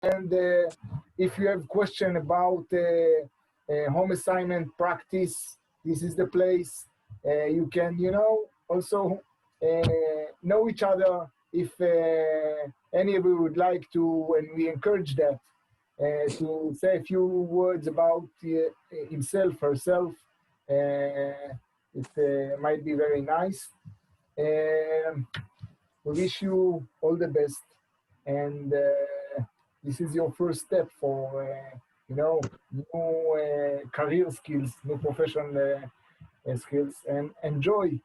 And if you have question about home assignment practice, this is the place. You can, also know each other if any of you would like to, and we encourage that, to say a few words about himself, herself. It might be very nice. Um, we wish you all the best, and this is your first step for new career skills, new professional skills, and enjoy.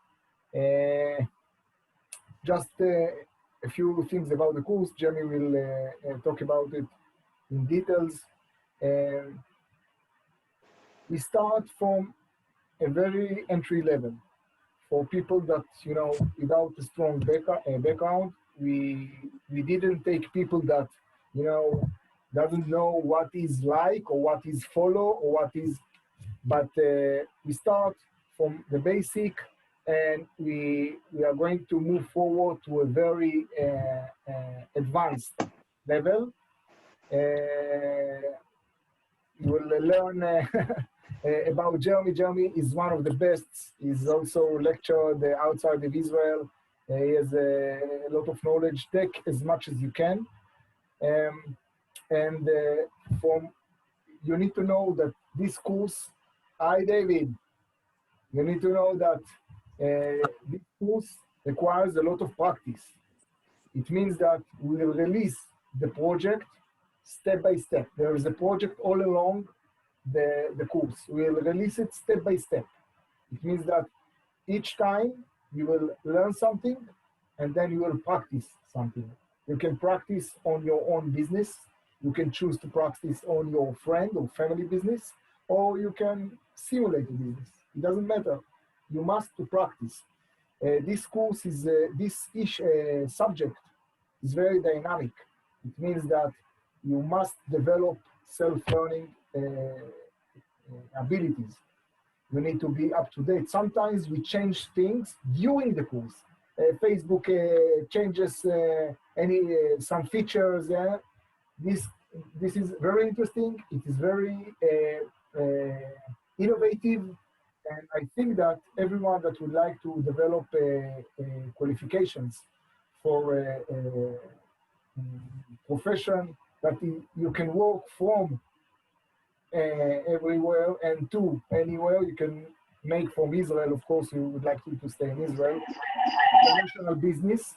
Uh, just a few things about the course. Jeremy will talk about it in details. Um we start from a very entry level for people that without a strong background. We didn't take people that you know doesn't know what is like or what is follow or what is, but we start from the basic, and we are going to move forward to a very advanced level. You will learn about Jeremy. Jeremy is one of the best. He's also lectured outside of Israel. He has a lot of knowledge. Take as much as you can. Um, and from you need to know that this course, hi David, you need to know that this course requires a lot of practice. It means that we will release the project step by step. There is a project all along the course. We'll release it step by step. It means that each time you will learn something and then you will practice something. You can practice on your own business. You can choose to practice on your friend or family business, or you can simulate a business. It doesn't matter. You must to practice. This course is, subject is very dynamic. It means that you must develop self-learning abilities. You need to be up to date. Sometimes we change things during the course. Facebook changes some features. This this is very interesting. It is very innovative, and I think that everyone that would like to develop qualifications for profession that you can work from everywhere and to anywhere. You can make from Israel, of course, you would like to stay in Israel. International business.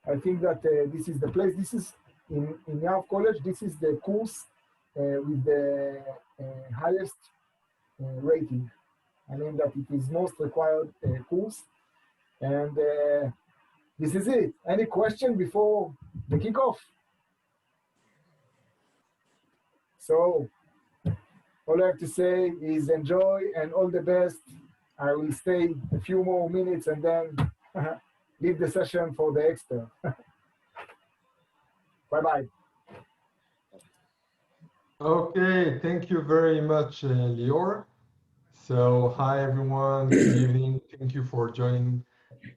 I think that this is the place. This is in Yahav College. This is the course with the highest rating. I mean that it is most required course. And this is it. Any question before the kickoff? So all I have to say is enjoy and all the best. I will stay a few more minutes and then leave the session for the expert. Bye-bye. Okay, thank you very much, Lior. So, hi everyone, good evening. Thank you for joining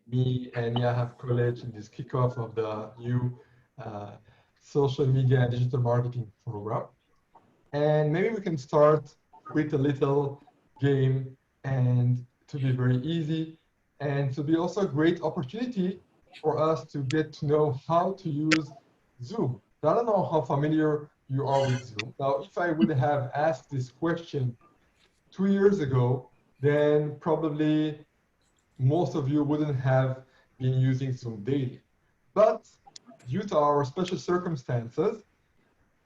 me and Yahav College in this kickoff of the new uh, social media and digital marketing program. And maybe we can start with a little game, and to be very easy and to be also a great opportunity for us to get to know how to use Zoom. Now, I don't know how familiar you are with Zoom. Now, if I would have asked this question 2 years ago, then probably most of you wouldn't have been using Zoom daily. But due to our special circumstances,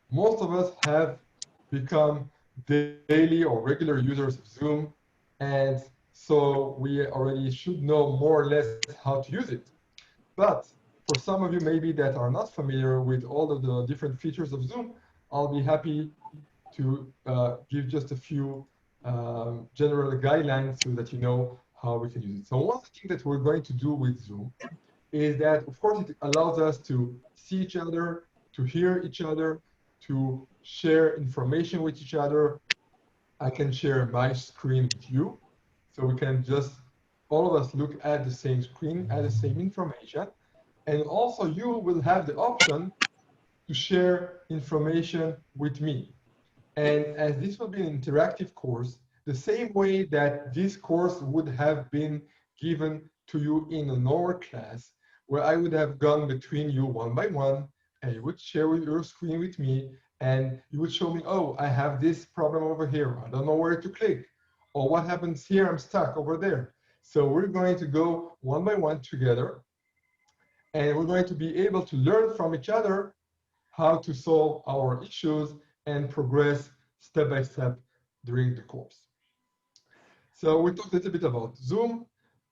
most of us have become daily or regular users of Zoom. And so we already should know more or less how to use it. But for some of you maybe that are not familiar with all of the different features of Zoom, I'll be happy to give just a few general guidelines so that you know how we can use it. So one thing that we're going to do with Zoom is that, of course, it allows us to see each other, to hear each other, to share information with each other. I can share my screen with you. So we can just, all of us look at the same screen, at the same information. And also you will have the option to share information with me. And as this will be an interactive course, the same way that this course would have been given to you in a normal class, where I would have gone between you one by one, and you would share your screen with me, and you would show me, oh, I have this problem over here. I don't know where to click. Or what happens here? I'm stuck over there. So we're going to go one by one together, and we're going to be able to learn from each other how to solve our issues and progress step by step during the course. So we talked a little bit about Zoom.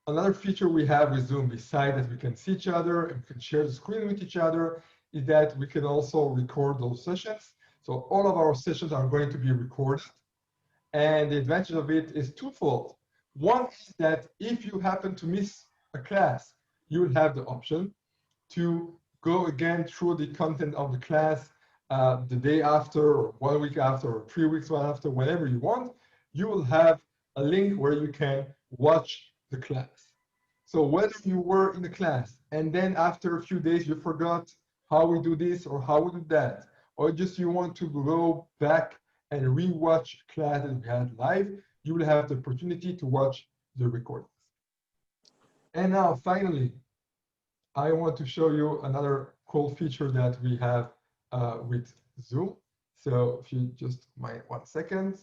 Another feature we have with Zoom, besides that we can see each other and we can share the screen with each other, is that we can also record those sessions. So all of our sessions are going to be recorded. And the advantage of it is twofold. One is that if you happen to miss a class, you will have the option to go again through the content of the class the day after, or 1 week after, or 3 weeks after, whenever you want. You will have a link where you can watch the class. So whether you were in the class and then after a few days you forgot how we do this or how we do that, or just you want to go back and rewatch class that we had live, you will have the opportunity to watch the recordings. And now finally, I want to show you another cool feature that we have with Zoom. So if you just mind 1 second.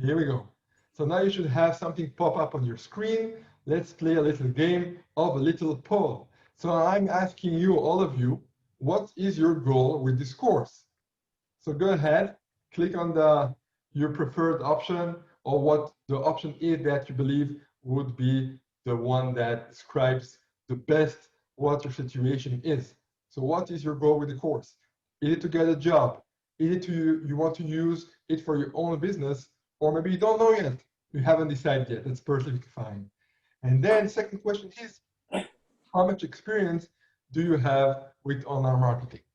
Here we go. So now you should have something pop up on your screen. Let's play a little game of a little poll. So I'm asking you, all of you, what is your goal with this course? So go ahead, click on your preferred option, or what the option is that you believe would be the one that describes the best what your situation is. So what is your goal with the course? Is it to get a job? Is it you want to use it for your own business? Or maybe you don't know yet. You haven't decided yet. That's perfectly fine. And then the second question is, how much experience do you have with online marketing?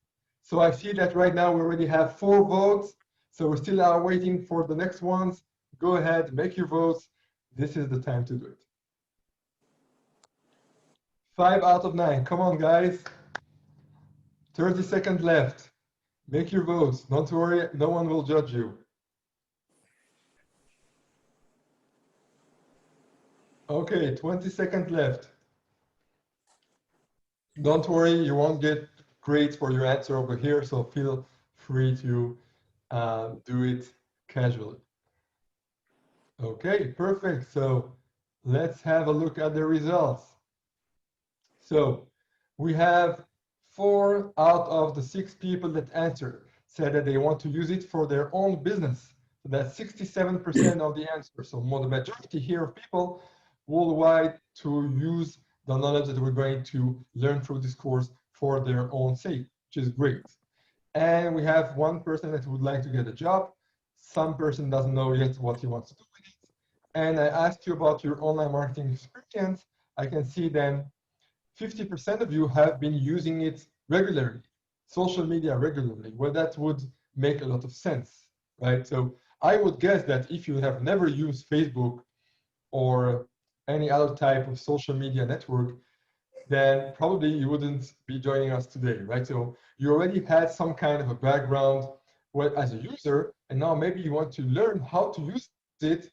So I see that right now we already have 4 votes. So we still are waiting for the next ones. Go ahead, make your votes. This is the time to do it. 5 out of 9. Come on, guys. 30 seconds left. Make your votes. Don't worry, no one will judge you. Okay, 20 seconds left. Don't worry, you won't get grades for your answer over here, so feel free to do it casually. Okay, perfect. So let's have a look at the results. So we have 4 out of the 6 people that answered said that they want to use it for their own business. So that's 67% of the answer. So more the majority here of people worldwide to use the knowledge that we're going to learn through this course for their own sake, which is great. And we have 1 person that would like to get a job. Some person doesn't know yet what he wants to do with it. And I asked you about your online marketing experience. I can see then 50% of you have been using it regularly, social media regularly. Well, that would make a lot of sense, right? So I would guess that if you have never used Facebook or any other type of social media network, then probably you wouldn't be joining us today, right? So you already had some kind of a background as a user, and now maybe you want to learn how to use it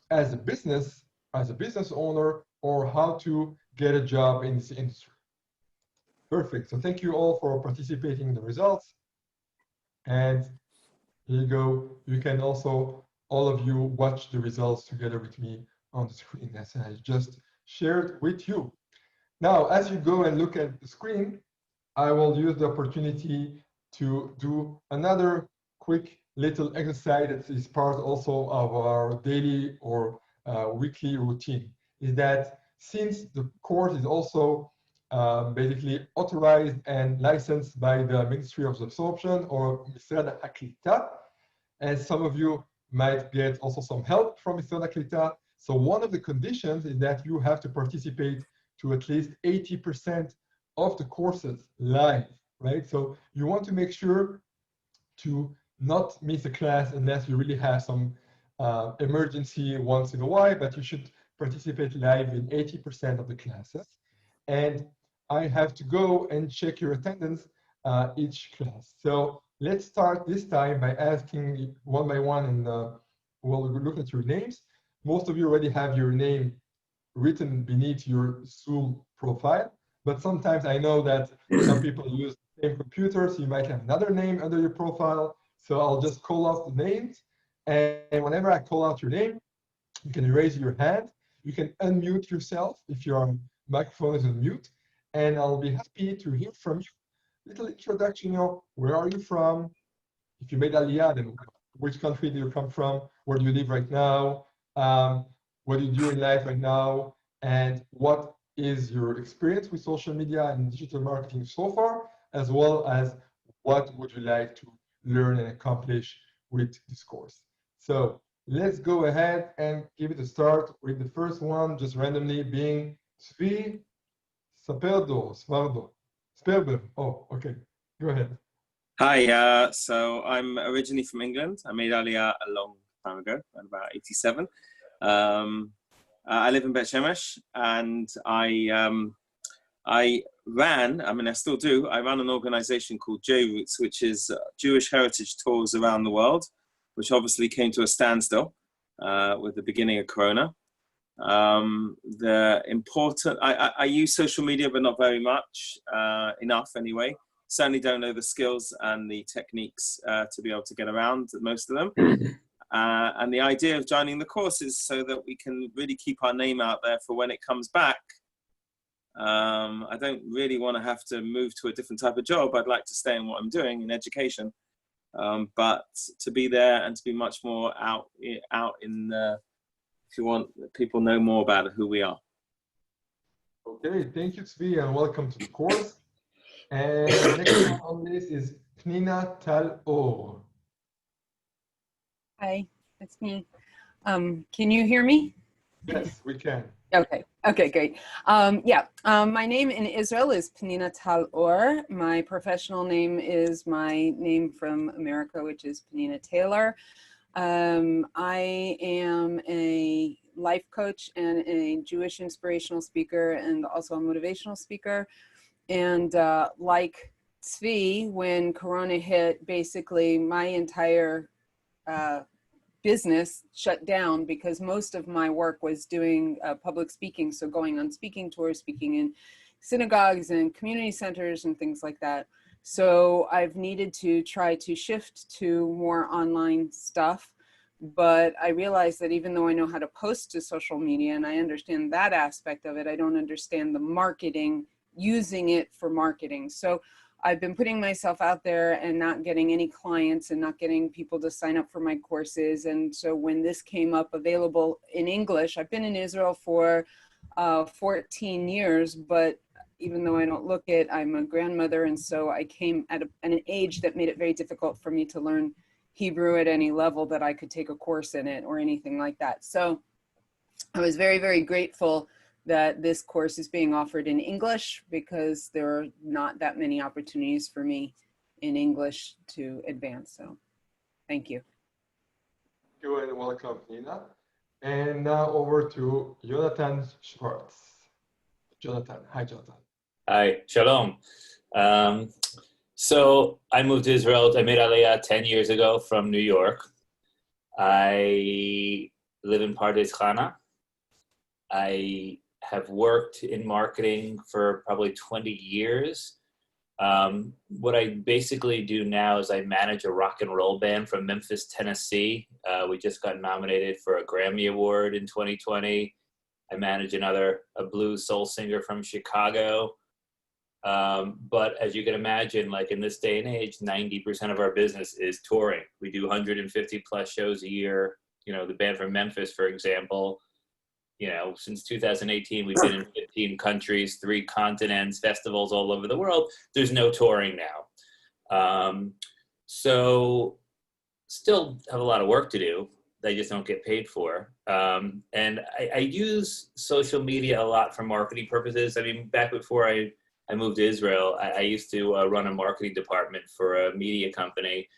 as a business owner, or how to get a job in this industry. Perfect. So thank you all for participating in the results. And here you go. You can also, all of you, watch the results together with me on the screen as I just shared with you. Now, as you go and look at the screen, I will use the opportunity to do another quick little exercise that is part also of our daily or weekly routine. Is that since the course is also basically authorized and licensed by the Ministry of Absorption or Misrad HaKlita, and some of you might get also some help from Misrad HaKlita. So one of the conditions is that you have to participate to at least 80% of the courses live, right? So you want to make sure to not miss a class unless you really have some emergency once in a while, but you should participate live in 80% of the classes. And I have to go and check your attendance each class. So let's start this time by asking one by one, and we'll look at your names. Most of you already have your name written beneath your Zoom profile, but sometimes I know that some people use the same computer, so you might have another name under your profile. So I'll just call out the names, and whenever I call out your name, you can raise your hand. You can unmute yourself if your microphone is on mute, and I'll be happy to hear from you. Little introduction, where are you from? If you made Aliyah, then which country do you come from? Where do you live right now? What do you do in life right now? And what is your experience with social media and digital marketing so far, as well as what would you like to learn and accomplish with this course? So let's go ahead and give it a start with the first one, just randomly being Tzvi Sperber. Oh, okay. Go ahead. Hi, so I'm originally from England. I made Aliyah a long time ago, at about 87. I live in Bet Shemesh, and I still do, I ran an organization called J-Roots, which is Jewish heritage tours around the world, which obviously came to a standstill with the beginning of Corona. I use social media, but not very much, enough anyway. Certainly don't know the skills and the techniques to be able to get around most of them. And the idea of joining the course is so that we can really keep our name out there for when it comes back. I don't really want to have to move to a different type of job. I'd like to stay in what I'm doing in education, but to be there and to be much more out in, if you want people know more about who we are. Okay, thank you, Tzvi, and welcome to the course. And next one on this is Pnina Tal-Or. Hi, it's me. Can you hear me? Yes, we can. Okay, great. My name in Israel is Pnina Tal-Or. My professional name is my name from America, which is Pnina Taylor. I am a life coach and a Jewish inspirational speaker and also a motivational speaker. And like Tzvi, when Corona hit, basically my entire business shut down because most of my work was doing public speaking. So going on speaking tours, speaking in synagogues and community centers and things like that. So I've needed to try to shift to more online stuff. But I realized that even though I know how to post to social media and I understand that aspect of it, I don't understand the marketing, using it for marketing. So I've been putting myself out there and not getting any clients and not getting people to sign up for my courses. And so when this came up available in English, I've been in Israel for 14 years, but even though I don't look it, I'm a grandmother. And so I came at an age that made it very difficult for me to learn Hebrew at any level that I could take a course in it or anything like that. So I was very, very grateful that this course is being offered in English because there are not that many opportunities for me in English to advance. So thank you. Thank you and welcome, Nina. And now over to Jonathan Schwartz. Jonathan, hi Jonathan. Hi, shalom. So I moved to Israel. I made Aliyah 10 years ago from New York. I live in Pardes Chana. I have worked in marketing for probably 20 years. What I basically do now is I manage a rock and roll band from Memphis, Tennessee. We just got nominated for a Grammy Award in 2020. I manage a blues soul singer from Chicago. But as you can imagine, like in this day and age, 90% of our business is touring. We do 150 plus shows a year. You know, the band from Memphis, for example, since 2018, we've been in 15 countries, 3 continents, festivals all over the world. There's no touring now. So still have a lot of work to do. They just don't get paid for. And I use social media a lot for marketing purposes. I mean, back before I moved to Israel, I used to run a marketing department for a media company.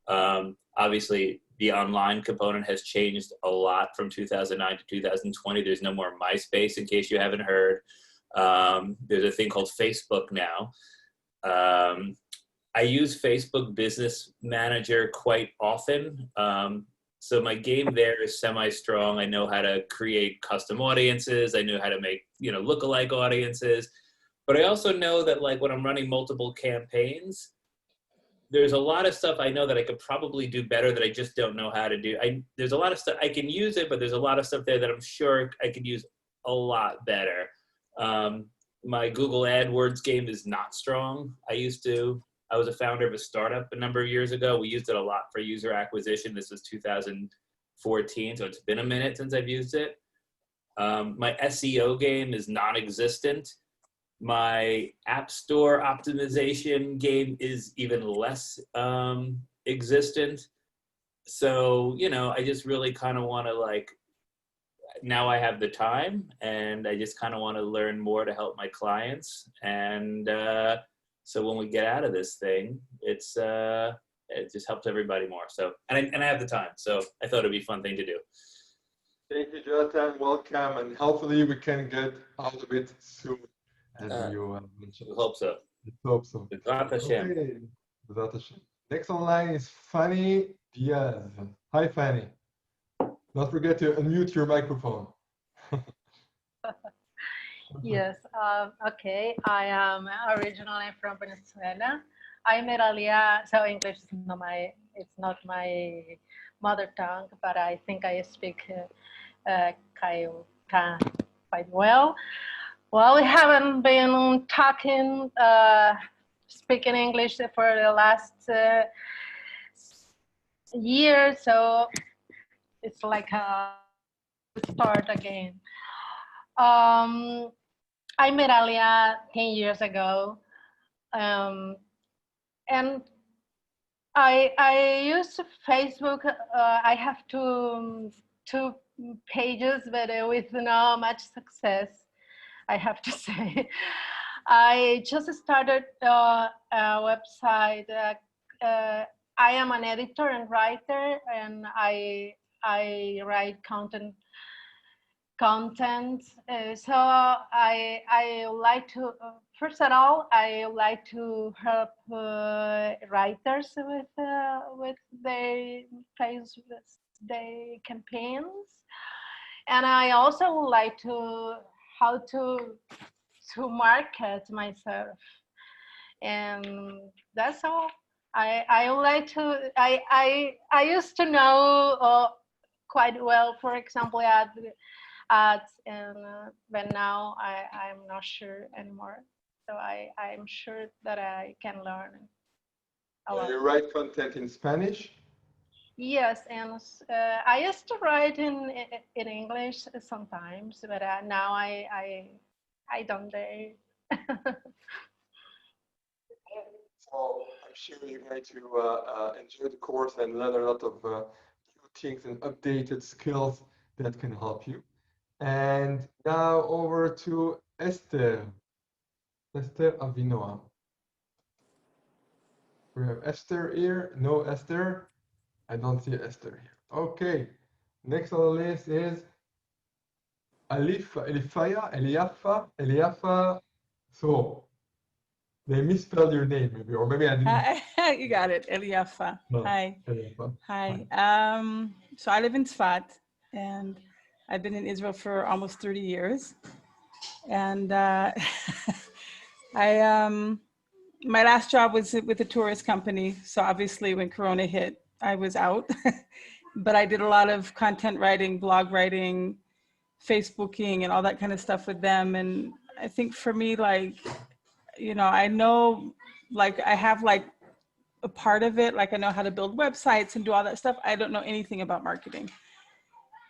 Obviously, the online component has changed a lot from 2009 to 2020. There's no more MySpace, in case you haven't heard. There's a thing called Facebook now. I use Facebook Business Manager quite often. So my game there is semi-strong. I know how to create custom audiences. I know how to make, lookalike audiences. But I also know that like when I'm running multiple campaigns, there's a lot of stuff I know that I could probably do better that I just don't know how to do. There's a lot of stuff I can use it, but there's a lot of stuff there that I'm sure I could use a lot better. My Google AdWords game is not strong. I was a founder of a startup a number of years ago. We used it a lot for user acquisition. This was 2014, so it's been a minute since I've used it. My SEO game is non-existent. My App Store optimization game is even less existent. So, I just really kind of want to now I have the time and I just kind of want to learn more to help my clients. And so when we get out of this thing, it just helps everybody more. So, and I have the time. So I thought it'd be a fun thing to do. Thank you, Jonathan. Welcome. And hopefully we can get out of it soon. As you mentioned. I hope so. Let's hope so. Okay. Next online is Fanny Diaz. Hi, Fanny. Don't forget to unmute your microphone. Yes, okay. I am originally from Venezuela. I made Aliyah, so English is not my mother tongue, but I think I speak quite well. Well, we haven't been speaking English for the last year, so it's like a start again. I met Aliyah 10 years ago, and I use Facebook. I have two pages, but with not much success, I have to say. I just started a website. I am an editor and writer, and I write content. So I like to, first of all, I like to help writers with their campaigns, and I also like to how to market myself, and that's all. I like to I used to know quite well, for example, ads, and but now I'm not sure anymore. So I'm sure that I can learn a lot. You write content in Spanish? Yes, and I used to write in English sometimes, but now I don't dare. So I'm sure you're going to enjoy the course and learn a lot of new things and updated skills that can help you. And now over to Esther Avinoa. We have Esther here. No Esther. I don't see Esther here. Okay. Next on the list is Eliafa. So they misspelled your name, maybe, or maybe I didn't. You got it, Eliafa. No, Hi. Eliafa. Hi. So I live in Tzfat, and I've been in Israel for almost 30 years. And my last job was with a tourist company. So obviously when Corona hit, I was out. But I did a lot of content writing, blog writing, Facebooking, and all that kind of stuff with them. And I think for me, I know, I have a part of it, I know how to build websites and do all that stuff. I don't know anything about marketing.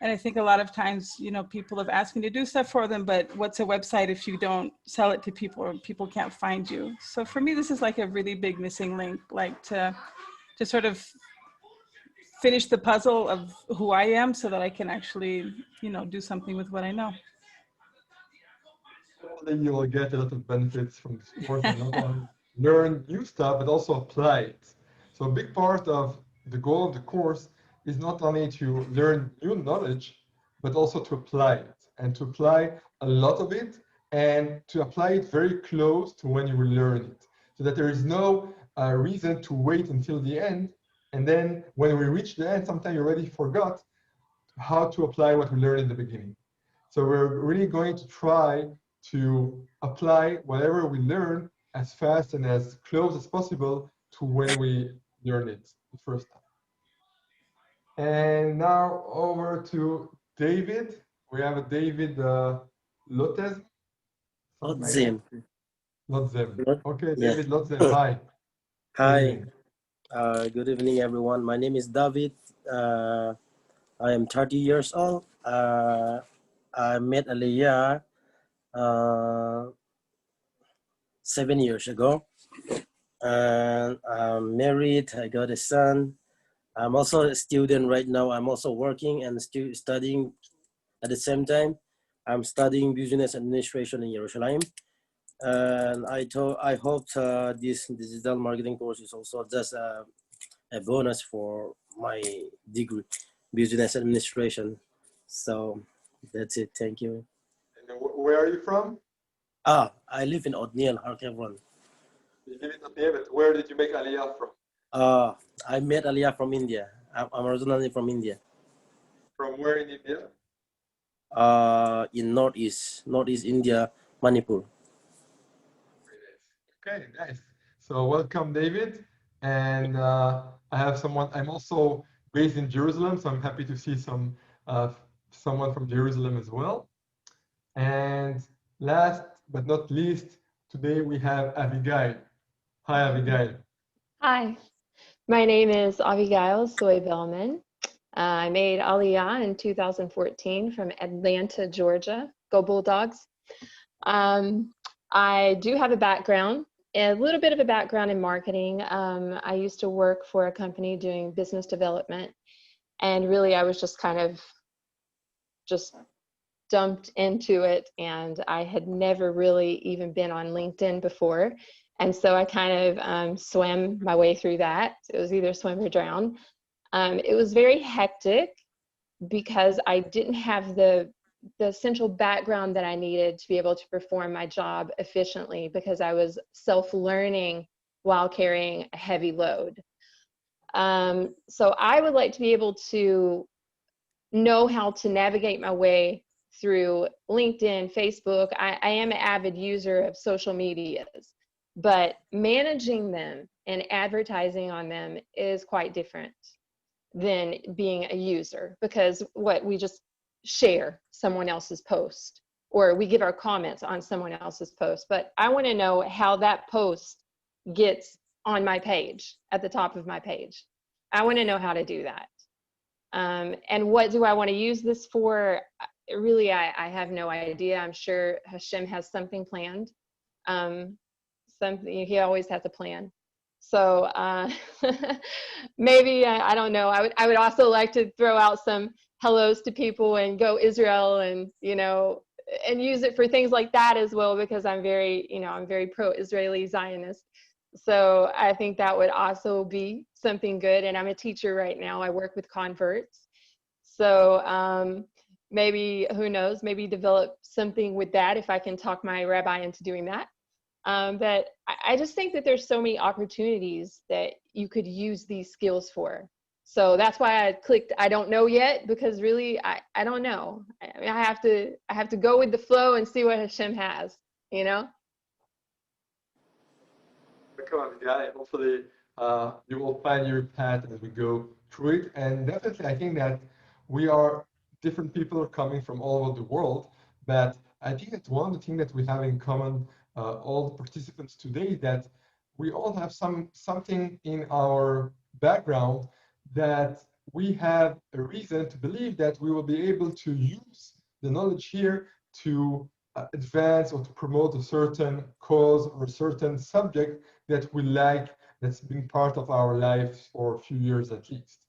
And I think a lot of times, people have asked me to do stuff for them, but what's a website if you don't sell it to people or people can't find you? So for me, this is a really big missing link, to sort of finish the puzzle of who I am so that I can actually, do something with what I know. Then you will get a lot of benefits from this course and not only learn new stuff, but also apply it. So a big part of the goal of the course is not only to learn new knowledge, but also to apply it and to apply a lot of it and to apply it very close to when you will learn it, so that there is no reason to wait until the end. And then when we reach the end, sometimes you already forgot how to apply what we learned in the beginning. So we're really going to try to apply whatever we learn as fast and as close as possible to when we learn it the first time. And now over to David. We have a David Lotez. Lotzim. Lotzem. Okay, Yes. David Lotzem. Hi. Hi. Good evening, everyone. My name is David. I am 30 years old. I met Aliyah 7 years ago. And I'm married. I got a son. I'm also a student right now. I'm also working and studying at the same time. I'm studying business administration in Jerusalem. And I hope this digital marketing course is also just a bonus for my degree, business administration. So that's it. Thank you. And where are you from? I live in Othniel, Har Hebron. You live in Othniel, but where did you make Aliyah from? I met Aliyah from India. I'm originally from India. From where in India? In Northeast India, Manipur. Okay, nice. So welcome, David. And I have someone, I'm also based in Jerusalem, so I'm happy to see someone from Jerusalem as well. And last but not least, today we have Abigail. Hi, Abigail. Hi, my name is Abigail Soy-Bellman. I made Aliyah in 2014 from Atlanta, Georgia. Go Bulldogs. I do have a little bit of a background in marketing. I used to work for a company doing business development, and really I was just kind of dumped into it, and I had never really even been on LinkedIn before. And so I kind of swam my way through that. It was either swim or drown. It was very hectic because I didn't have the essential background that I needed to be able to perform my job efficiently, because I was self-learning while carrying a heavy load. So I would like to be able to know how to navigate my way through LinkedIn, Facebook. I am an avid user of social medias, but managing them and advertising on them is quite different than being a user, because we just share someone else's post, or we give our comments on someone else's post. But I want to know how that post gets on my page, at the top of my page. I want to know how to do that. And what do I want to use this for? Really, I have no idea. I'm sure Hashem has something planned. He always has a plan. So maybe, I don't know. I would also like to throw out some hellos to people and go Israel, and and use it for things like that as well, because I'm very pro-Israeli Zionist. So I think that would also be something good. And I'm a teacher right now. I work with converts. So maybe, who knows, maybe develop something with that if I can talk my rabbi into doing that. But I just think that there's so many opportunities that you could use these skills for. So that's why I clicked I don't know yet, because really I don't know. I have to go with the flow and see what Hashem has, Come on, guy. Hopefully you will find your path as we go through it. And definitely I think that we are different people coming from all over the world, but I think that one of the things that we have in common, all the participants today, that we all have something in our background that we have a reason to believe that we will be able to use the knowledge here to advance or to promote a certain cause or a certain subject that we like, that's been part of our life for a few years at least.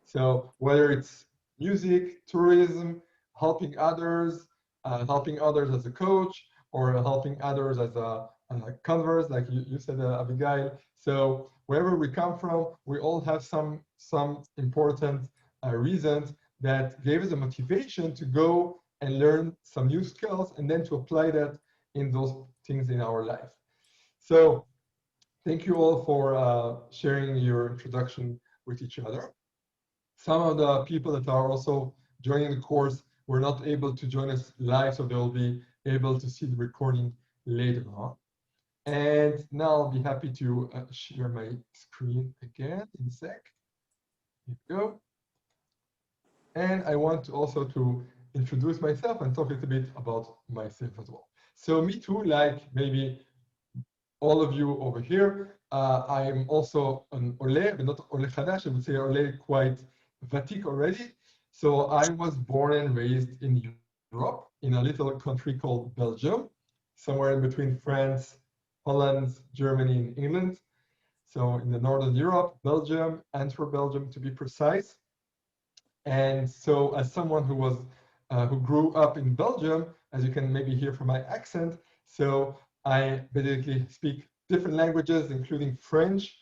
So whether it's music, tourism, helping others as a coach, or helping others as a converse, like you said, Abigail. So wherever we come from, we all have some important reasons that gave us a motivation to go and learn some new skills, and then to apply that in those things in our life. So thank you all for sharing your introduction with each other. Some of the people that are also joining the course were not able to join us live, so they'll be able to see the recording later on. And now I'll be happy to share my screen again in a sec. Here we go. And I want also to introduce myself and talk a little bit about myself as well. So me too, like maybe all of you over here, I'm also an Ole, but not Ole Chadash, I would say Ole quite Vatik already. So I was born and raised in Europe, in a little country called Belgium, somewhere in between France, Holland, Germany, and England. So in the northern Europe, Belgium, Antwerp, Belgium to be precise. And so as someone who grew up in Belgium, as you can maybe hear from my accent, so I basically speak different languages, including French,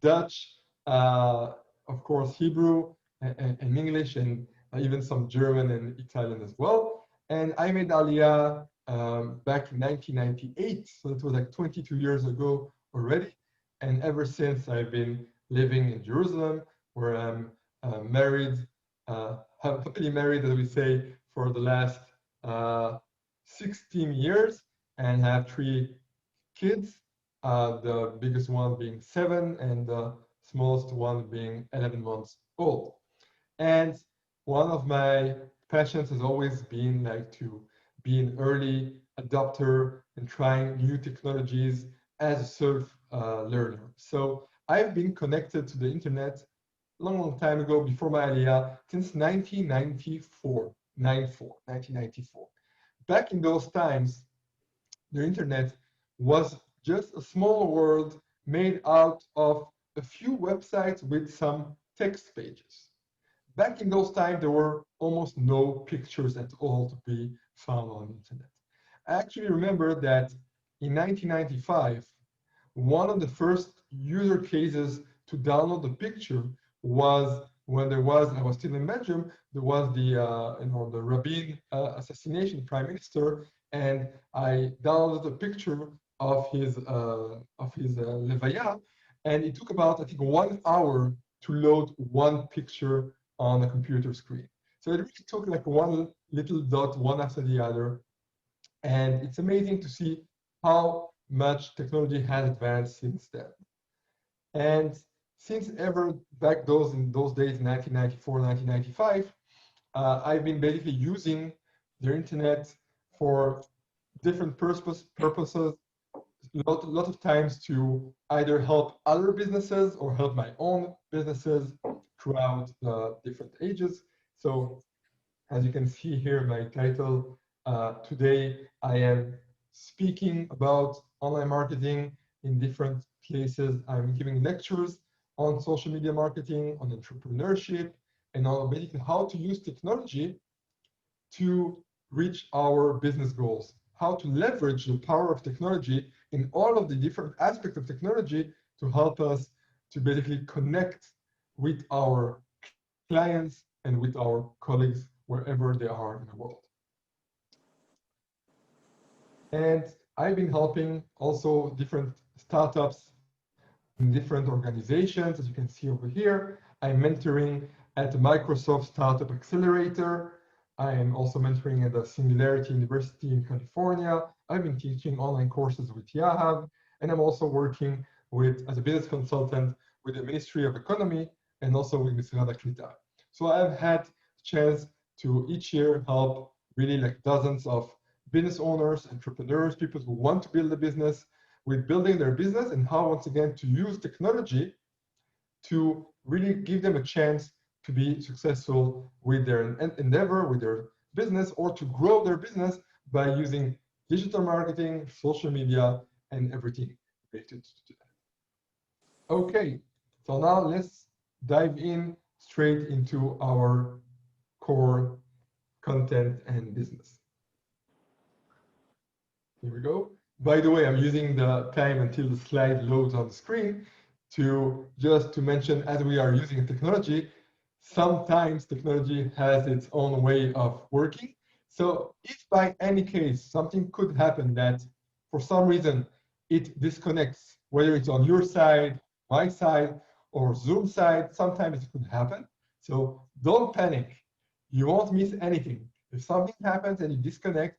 Dutch, of course, Hebrew, and English, and even some German and Italian as well. And I made Aliyah back in 1998, so it was like 22 years ago already. And ever since, I've been living in Jerusalem, where I'm married, happily married, as we say, for the last 16 years, and have 3 kids, the biggest one being 7 and the smallest one being 11 months old. And one of my passions has always been like to be an early adopter and trying new technologies as a self-learner. So I've been connected to the internet long time ago, before my Aliyah, since 1994. Back in those times, the internet was just a small world made out of a few websites with some text pages. Back in those times, there were almost no pictures at all to be found on the internet. I actually remember that in 1995, one of the first user cases to download the picture was when I was still in Belgium, there was the Rabin assassination prime minister, and I downloaded a picture of his levaya, and it took about, I think, 1 hour to load one picture on a computer screen. So it really took like one little dot, one after the other, and it's amazing to see how much technology has advanced since then. And since ever back in those days, 1994, 1995, I've been basically using the internet for different purposes, a lot of times to either help other businesses or help my own businesses throughout the different ages. So as you can see here, my title today, I am speaking about online marketing in different places. I'm giving lectures on social media marketing, on entrepreneurship, and on basically how to use technology to reach our business goals, how to leverage the power of technology in all of the different aspects of technology to help us to basically connect with our clients and with our colleagues wherever they are in the world. And I've been helping also different startups in different organizations. As you can see over here, I'm mentoring at the Microsoft Startup Accelerator. I am also mentoring at the Singularity University in California. I've been teaching online courses with Yahav, and I'm also working as a business consultant with the Ministry of Economy and also with Misrad Aklita. So I've had a chance to each year help really like dozens of business owners, entrepreneurs, people who want to build a business with building their business, and how, once again, to use technology to really give them a chance to be successful with their endeavor, with their business, or to grow their business by using digital marketing, social media, and everything related to that. Okay, so now let's dive in straight into our core content and business. Here we go. By the way, I'm using the time until the slide loads on the screen to mention, as we are using technology, sometimes technology has its own way of working. So if by any case something could happen that for some reason it disconnects, whether it's on your side, my side, or Zoom side, sometimes it could happen. So don't panic. You won't miss anything. If something happens and you disconnect,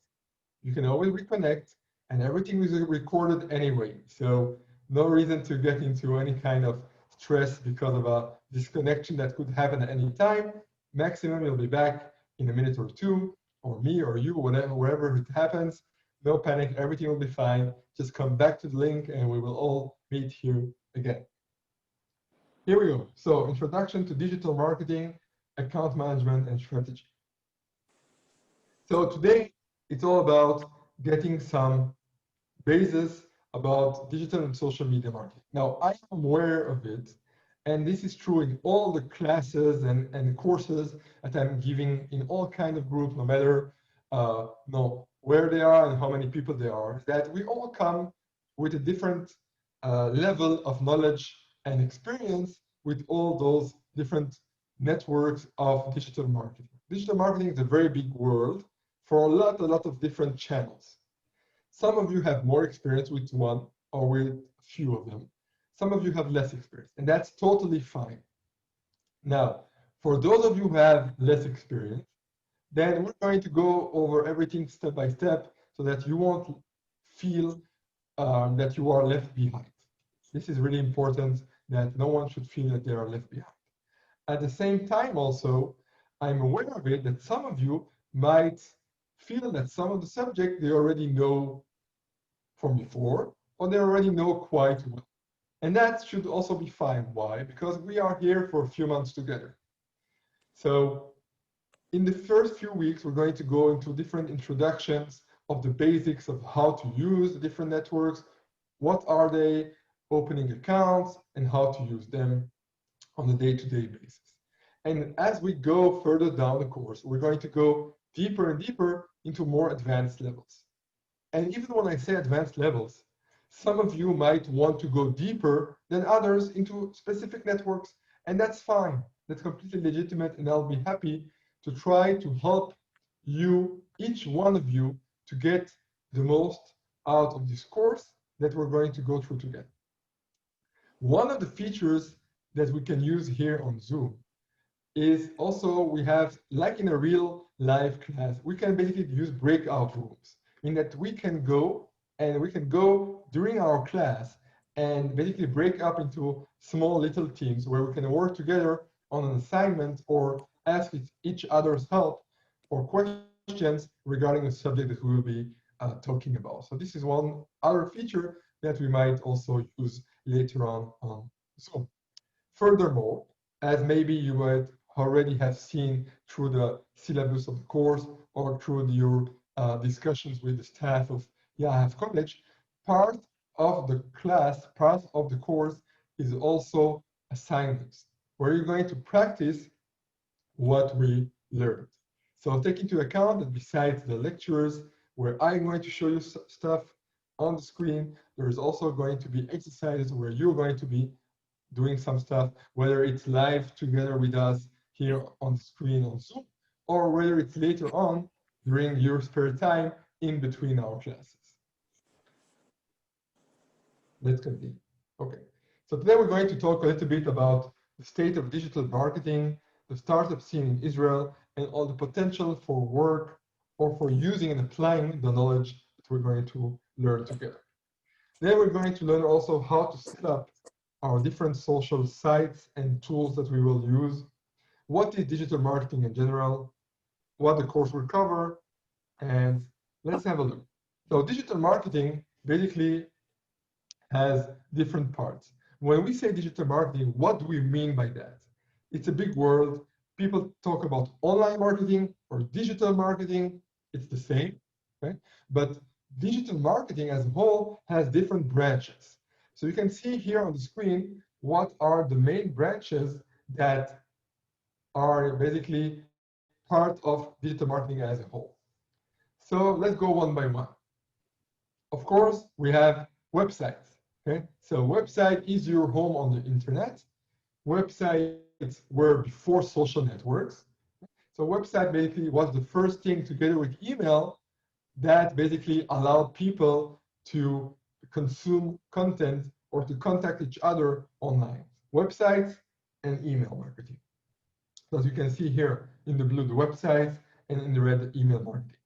you can always reconnect, and everything is recorded anyway. So no reason to get into any kind of stress because of a disconnection that could happen at any time. Maximum, you'll be back in a minute or two, or me or you, whatever, wherever it happens. No panic, everything will be fine. Just come back to the link and we will all meet here again. Here we go. So introduction to digital marketing, account management, and strategy. So today, it's all about getting some basis about digital and social media marketing. Now, I am aware of it, and this is true in all the classes and courses that I'm giving in all kinds of groups, no matter where they are and how many people they are, that we all come with a different level of knowledge and experience with all those different networks of digital marketing. Digital marketing is a very big world for a lot of different channels. Some of you have more experience with one or with a few of them. Some of you have less experience, and that's totally fine. Now, for those of you who have less experience, then we're going to go over everything step by step so that you won't feel that you are left behind. This is really important, that no one should feel that they are left behind. At the same time also, I'm aware of it that some of you might feel that some of the subject they already know from before, or they already know quite well. And that should also be fine. Why? Because we are here for a few months together. So in the first few weeks, we're going to go into different introductions of the basics of how to use the different networks, what are they, opening accounts, and how to use them on a day-to-day basis. And as we go further down the course, we're going to go deeper and deeper into more advanced levels. And even when I say advanced levels, some of you might want to go deeper than others into specific networks, and that's fine. That's completely legitimate, and I'll be happy to try to help you, each one of you, to get the most out of this course that we're going to go through together. One of the features that we can use here on Zoom is also we have, like in a real live class, we can basically use breakout rooms, in that we can go during our class and basically break up into small little teams where we can work together on an assignment or ask each other's help or questions regarding the subject that we will be talking about. So this is one other feature that we might also use later on Zoom. Furthermore, as maybe you might already have seen through the syllabus of the course or through your discussions with the staff of Yahav College, part of the class, part of the course is also assignments, where you're going to practice what we learned. So take into account that besides the lectures, where I'm going to show you stuff on the screen, there is also going to be exercises where you're going to be doing some stuff, whether it's live together with us here on the screen on Zoom, or whether it's later on during your spare time in between our classes. Let's continue. Okay, so today we're going to talk a little bit about the state of digital marketing, the startup scene in Israel, and all the potential for work or for using and applying the knowledge that we're going to learn together. Then we're going to learn also how to set up our different social sites and tools that we will use, what is digital marketing in general, what the course will cover, and let's have a look. So digital marketing basically has different parts. When we say digital marketing, what do we mean by that? It's a big word. People talk about online marketing or digital marketing. It's the same, okay? But digital marketing as a whole has different branches. So you can see here on the screen what are the main branches that are basically part of digital marketing as a whole. So let's go one by one. Of course, we have websites. Okay, so website is your home on the internet. Websites were before social networks. So website basically was the first thing together with email that basically allowed people to consume content or to contact each other online. Websites and email marketing. So as you can see here in the blue, the websites, and in the red, the email marketing.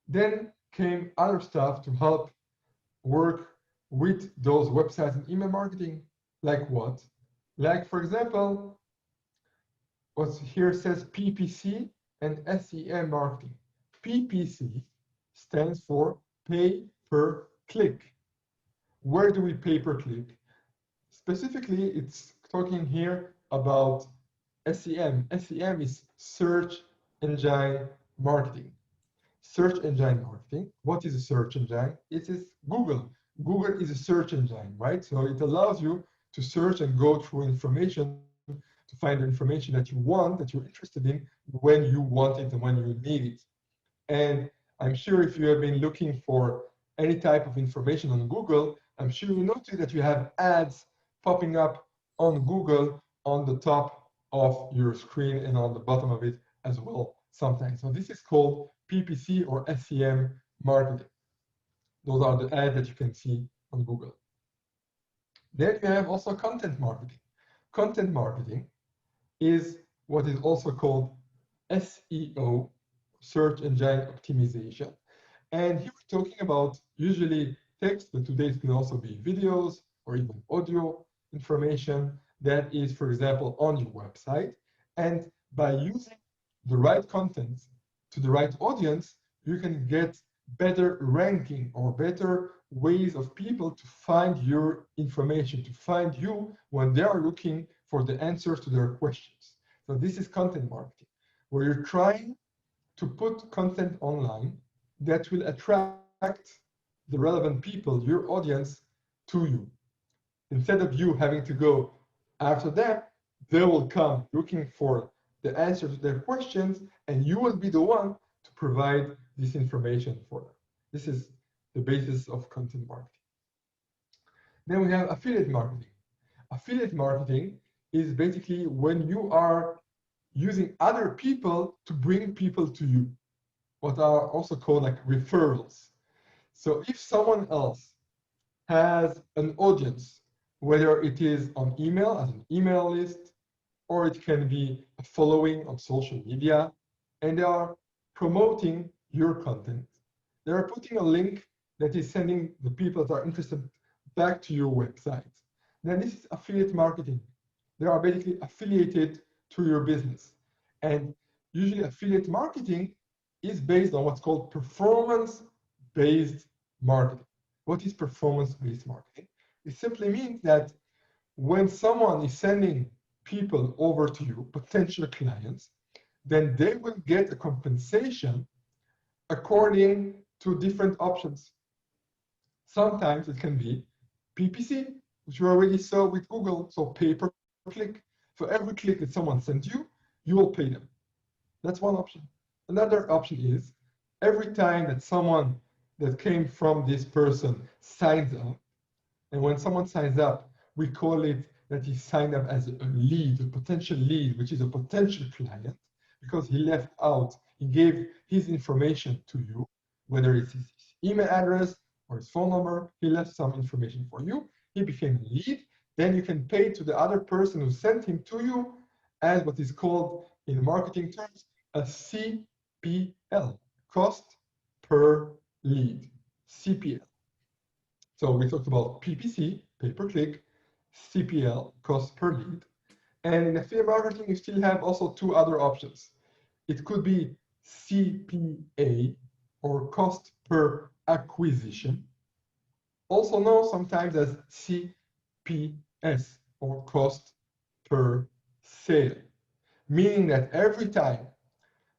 Then came other stuff to help work with those websites and email marketing. Like what? Like, for example, what here says PPC and SEM marketing. PPC stands for pay per click. Where do we pay per click? Specifically, it's talking here about SEM. SEM is search engine marketing. Search engine marketing. What is a search engine? It is Google. Google is a search engine, right? So it allows you to search and go through information to find the information that you want, that you're interested in, when you want it and when you need it. And I'm sure if you have been looking for any type of information on Google, I'm sure you notice that you have ads popping up on Google on the top of your screen and on the bottom of it as well sometimes. So this is called PPC or SEM marketing. Those are the ads that you can see on Google. Then you have also content marketing. Content marketing is what is also called SEO, search engine optimization. And here we're talking about usually text, but today it can also be videos or even audio information that is, for example, on your website. And by using the right content to the right audience, you can get better ranking or better ways of people to find your information, to find you when they are looking for the answers to their questions. So this is content marketing, where you're trying to put content online that will attract the relevant people, your audience, to you. Instead of you having to go after them, they will come looking for the answer to their questions, and you will be the one to provide this information for them. This is the basis of content marketing. Then we have affiliate marketing. Affiliate marketing is basically when you are using other people to bring people to you, what are also called like referrals. So if someone else has an audience, whether it is on email as an email list, or it can be a following on social media, and they are promoting your content, they are putting a link that is sending the people that are interested back to your website. Then this is affiliate marketing. They are basically affiliated to your business. And usually affiliate marketing is based on what's called performance-based marketing. What is performance-based marketing? It simply means that when someone is sending people over to you, potential clients, then they will get a compensation according to different options. Sometimes it can be PPC, which you already saw with Google, so pay per click. For every click that someone sends you, you will pay them. That's one option. Another option is every time that someone that came from this person signs up, and when someone signs up, we call it that he signed up as a lead, a potential lead, which is a potential client, because he left out, he gave his information to you, whether it's his email address or his phone number, he left some information for you, he became a lead, then you can pay to the other person who sent him to you as what is called in marketing terms a CPL, cost per lead, CPL. So we talked about PPC, pay per click, CPL, cost per lead. And in affiliate marketing, you still have also two other options. It could be CPA, or cost per acquisition, also known sometimes as CPS, or cost per sale, meaning that every time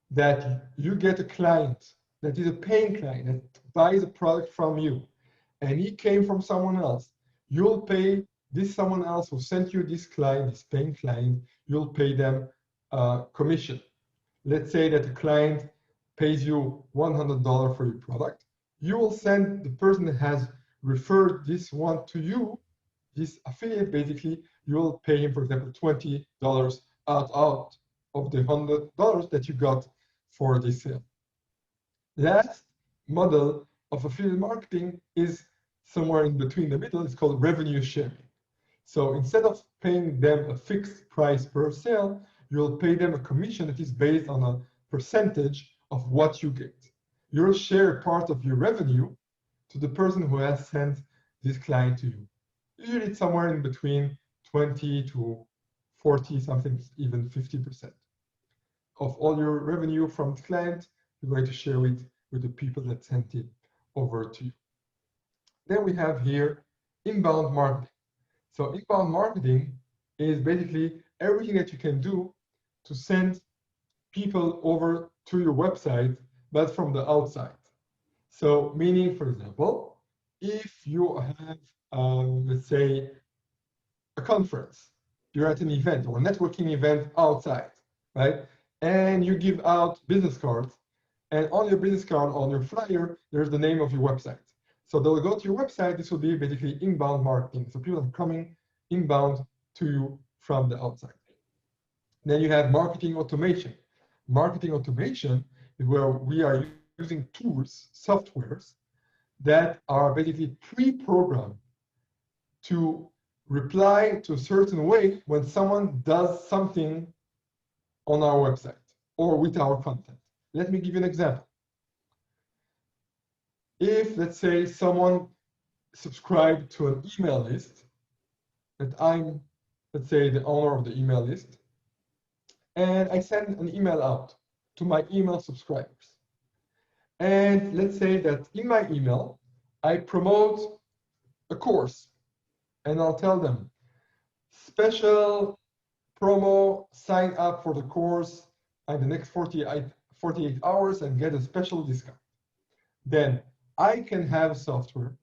that you get a client that is a paying client that buys a product from you, and he came from someone else, you'll pay this someone else who sent you this client, this paying client, you'll pay them commission. Let's say that a client pays you $100 for your product. You will send the person that has referred this one to you, this affiliate basically, you'll pay him, for example, $20 out of the $100 that you got for this sale. Last model of affiliate marketing is somewhere in between the middle. It's called revenue sharing. So instead of paying them a fixed price per sale, you'll pay them a commission that is based on a percentage of what you get. You'll share part of your revenue to the person who has sent this client to you. Usually it's somewhere in between 20 to 40, something even 50% of all your revenue from the client. You're going to share it with the people that sent it over to you. Then we have here inbound marketing. So inbound marketing is basically everything that you can do to send people over to your website, but from the outside. So meaning, for example, if you have, let's say, a conference, you're at an event or a networking event outside, right? And you give out business cards, and on your business card, on your flyer, there's the name of your website. So they'll go to your website. This will be basically inbound marketing. So people are coming inbound to you from the outside. Then you have marketing automation. Marketing automation is where we are using tools, softwares, that are basically pre-programmed to reply to a certain way when someone does something on our website or with our content. Let me give you an example. If, let's say, someone subscribed to an email list, that I'm, let's say, the owner of the email list, and I send an email out to my email subscribers. And let's say that in my email, I promote a course, and I'll tell them, special promo, sign up for the course in the next 48 hours and get a special discount. Then I can have software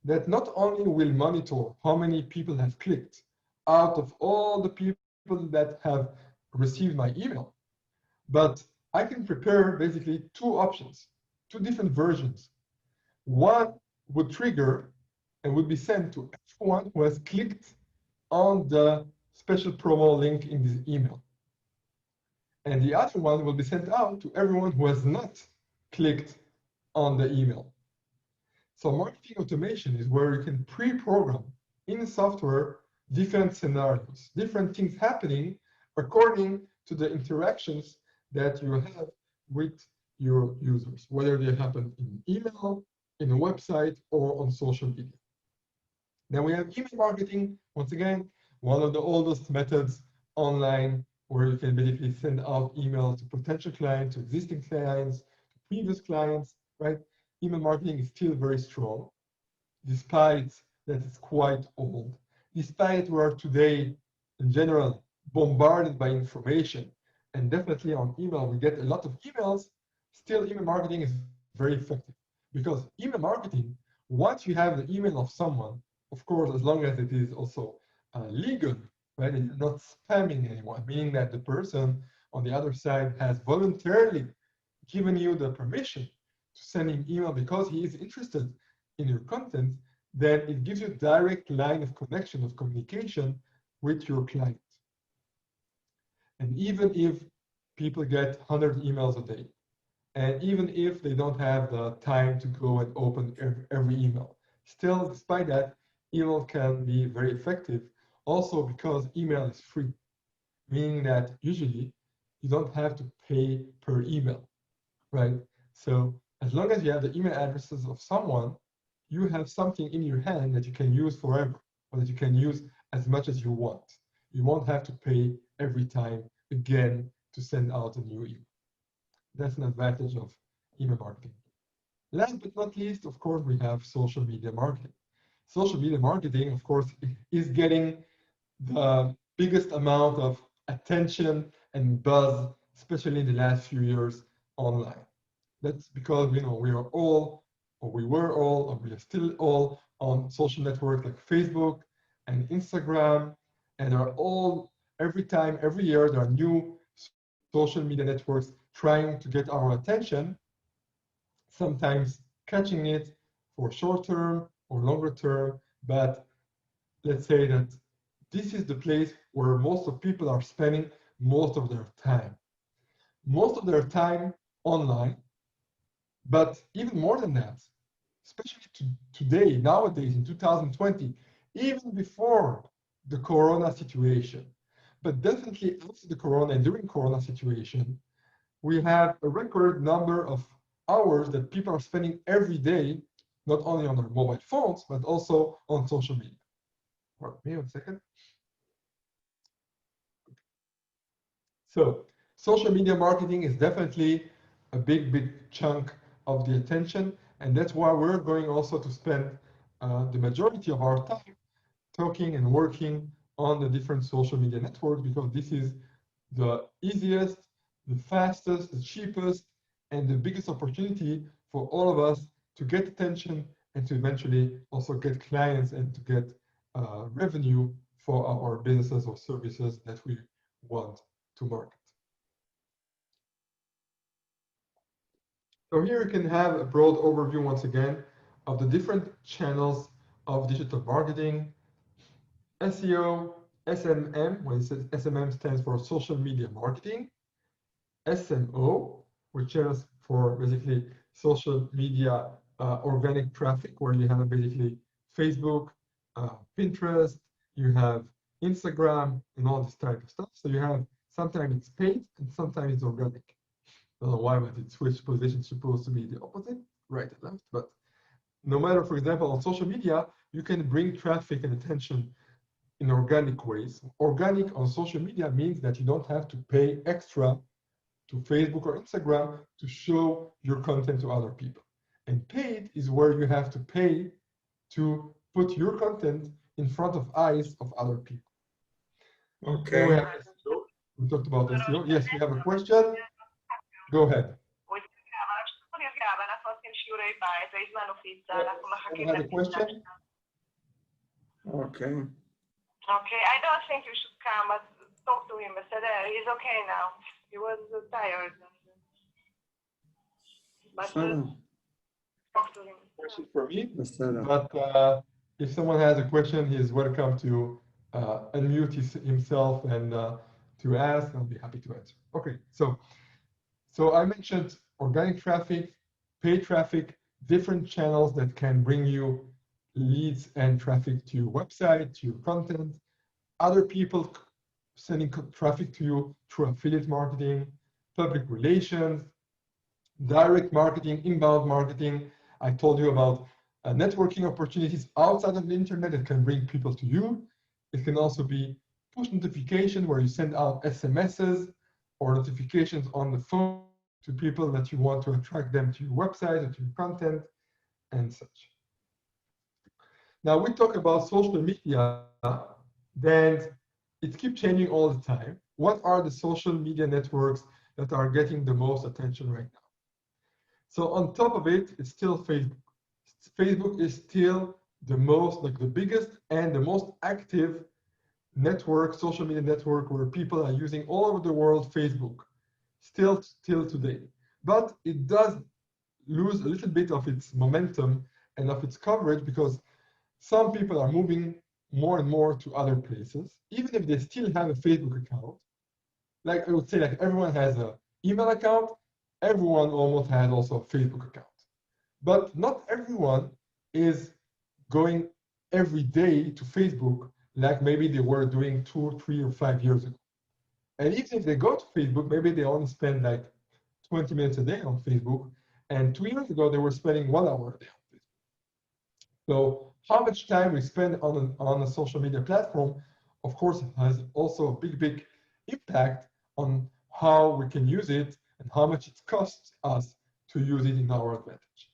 that not only will monitor how many people have clicked out of all the people that have received my email, but I can prepare basically two options, two different versions. One would trigger and would be sent to everyone who has clicked on the special promo link in this email. And the other one will be sent out to everyone who has not clicked on the email. So marketing automation is where you can pre-program in the software different scenarios, different things happening according to the interactions that you have with your users, whether they happen in email, in a website, or on social media. Then we have email marketing, once again, one of the oldest methods online, where you can basically send out emails to potential clients, to existing clients, to previous clients, right? Email marketing is still very strong, despite that it's quite old. Despite we are today, in general, bombarded by information, and definitely on email, we get a lot of emails, still email marketing is very effective. Because email marketing, once you have the email of someone, of course, as long as it is also legal, right? It's not spamming anyone, meaning that the person on the other side has voluntarily given you the permission to send him email because he is interested in your content, then it gives you a direct line of connection, of communication with your client. And even if people get 100 emails a day, and even if they don't have the time to go and open every email, still, despite that, email can be very effective, also because email is free, meaning that usually you don't have to pay per email, right? So as long as you have the email addresses of someone, you have something in your hand that you can use forever, or that you can use as much as you want. You won't have to pay every time again to send out a new email. That's an advantage of email marketing. Last but not least, of course, we have social media marketing. Social media marketing, of course, is getting the biggest amount of attention and buzz, especially in the last few years online. That's because we are all, or we were all, or we are still all on social networks like Facebook and Instagram, and are all, every time, every year, there are new social media networks trying to get our attention, sometimes catching it for short term or longer term, but let's say that this is the place where most of people are spending most of their time. Most of their time online, but even more than that, especially today, nowadays, in 2020, even before the Corona situation, but definitely after the Corona and during Corona situation, we have a record number of hours that people are spending every day, not only on their mobile phones, but also on social media. Wait, me 1 second. So social media marketing is definitely a big chunk of the attention. And that's why we're going also to spend the majority of our time talking and working on the different social media networks, because this is the easiest, the fastest, the cheapest, and the biggest opportunity for all of us to get attention and to eventually also get clients and to get revenue for our businesses or services that we want to market. So here you can have a broad overview once again of the different channels of digital marketing. SEO, SMM, when it says SMM stands for social media marketing. SMO, which stands for basically social media organic traffic, where you have basically Facebook, Pinterest, you have Instagram, and all this type of stuff. So you have sometimes it's paid and sometimes it's organic. I don't know why, but it switched positions, supposed to be the opposite, right and left. But no matter, for example, on social media, you can bring traffic and attention in organic ways. Organic on social media means that you don't have to pay extra to Facebook or Instagram to show your content to other people. And paid is where you have to pay to put your content in front of eyes of other people. Okay. Then we have SEO. We talked about SEO. Yes, we have a question. Go ahead. Someone has a question? Okay. Okay, I don't think you should come, but talk to him. He's okay now. He was tired. But talk to him. Question for me. בסדר. But if someone has a question, he is welcome to unmute himself and to ask. I'll be happy to answer. Okay, so I mentioned organic traffic, paid traffic, different channels that can bring you leads and traffic to your website, to your content, other people sending traffic to you through affiliate marketing, public relations, direct marketing, inbound marketing. I told you about networking opportunities outside of the internet that can bring people to you. It can also be push notification where you send out SMSs or notifications on the phone to people that you want to attract them to your website or to your content and such. Now we talk about social media, then it keeps changing all the time. What are the social media networks that are getting the most attention right now? So on top of it, it's still Facebook. Facebook is still the most, like the biggest and the most active network, social media network, where people are using all over the world Facebook, still today. But it does lose a little bit of its momentum and of its coverage because some people are moving more and more to other places, even if they still have a Facebook account. Like I would say, like everyone has an email account, everyone almost has also a Facebook account. But not everyone is going every day to Facebook like maybe they were doing 2, 3, or 5 years ago. And even if they go to Facebook, maybe they only spend like 20 minutes a day on Facebook. And 2 years ago, they were spending 1 hour a day on Facebook. So how much time we spend on a social media platform, of course, has also a big impact on how we can use it and how much it costs us to use it in our advantage.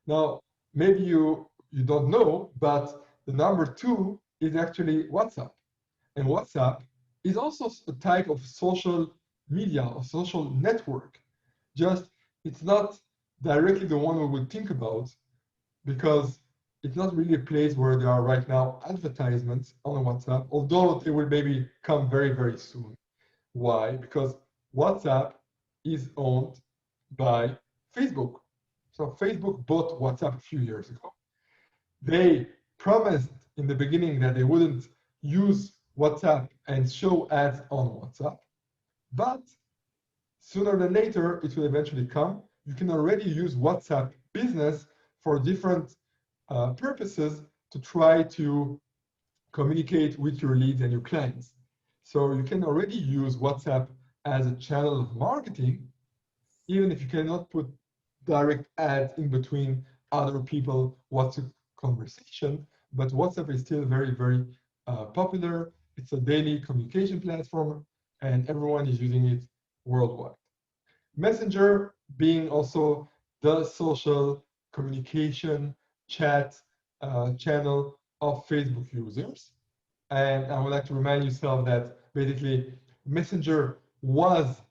Now, maybe you don't know, but the number 2 is actually WhatsApp. And WhatsApp is also a type of social media or social network. Just it's not directly the one we would think about because it's not really a place where there are right now advertisements on WhatsApp, although they will maybe come very soon. Why? Because WhatsApp is owned by Facebook. So Facebook bought WhatsApp a few years ago. They promised in the beginning that they wouldn't use WhatsApp and show ads on WhatsApp. But sooner than later, it will eventually come. You can already use WhatsApp Business for different purposes to try to communicate with your leads and your clients. So you can already use WhatsApp as a channel of marketing, even if you cannot put direct ads in between other people WhatsApp conversation. But WhatsApp is still very, very popular. It's a daily communication platform, and everyone is using it worldwide. Messenger being also the social communication chat channel of Facebook users. And I would like to remind yourself that basically Messenger was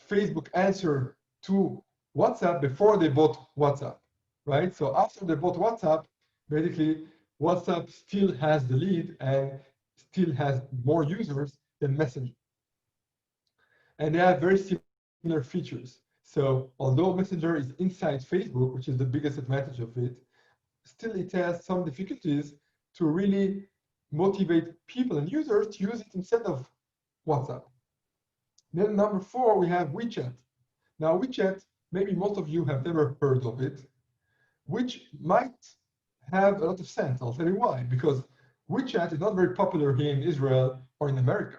Facebook answer to WhatsApp before they bought WhatsApp, right? So after they bought WhatsApp, basically WhatsApp still has the lead and still has more users than Messenger. And they have very similar features. So although Messenger is inside Facebook, which is the biggest advantage of it, still it has some difficulties to really motivate people and users to use it instead of WhatsApp. Then number 4, we have WeChat. Now WeChat, maybe most of you have never heard of it, which might have a lot of sense. I'll tell you why. Because WeChat is not very popular here in Israel or in America.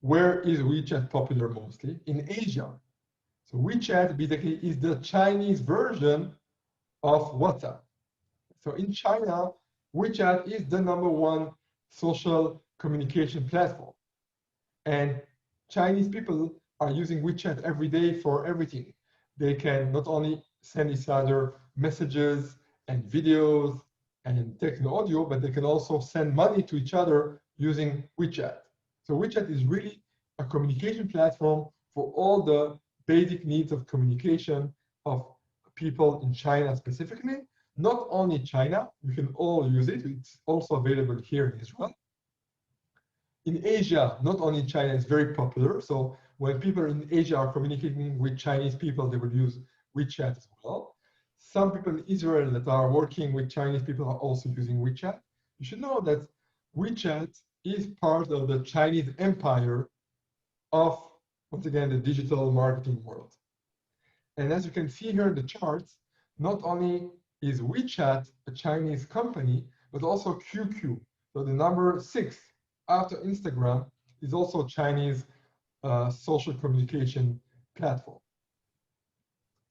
Where is WeChat popular mostly? In Asia. So WeChat basically is the Chinese version of WhatsApp. So in China, WeChat is the #1 social communication platform. And Chinese people are using WeChat every day for everything. They can not only send each other messages and videos and text and audio, but they can also send money to each other using WeChat. So WeChat is really a communication platform for all the basic needs of communication of people in China specifically. Not only China, you can all use it. It's also available here in Israel. In Asia, not only in China, it's very popular. So when people in Asia are communicating with Chinese people, they will use WeChat as well. Some people in Israel that are working with Chinese people are also using WeChat. You should know that WeChat is part of the Chinese empire of, once again, the digital marketing world. And as you can see here in the charts, not only is WeChat a Chinese company, but also QQ. So the number 6 after Instagram is also a Chinese social communication platform.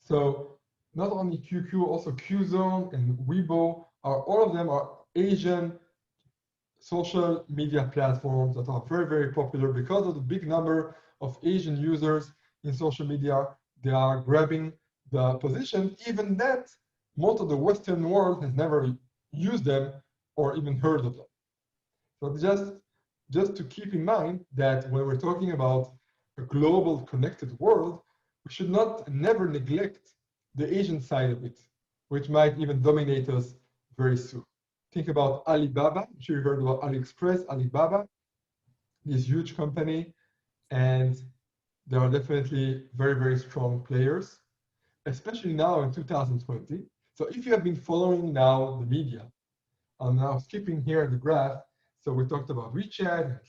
So not only QQ, also Qzone and Weibo all of them are Asian social media platforms that are very, very popular because of the big number of Asian users in social media. They are grabbing the position, even that most of the Western world has never used them or even heard of them. So just to keep in mind that when we're talking about a global connected world, we should never neglect the Asian side of it, which might even dominate us very soon. Think about Alibaba. I'm sure you heard about AliExpress, Alibaba, this huge company, and they are definitely very, very strong players, especially now in 2020. So if you have been following now the media, I'm now skipping here the graph. So we talked about WeChat,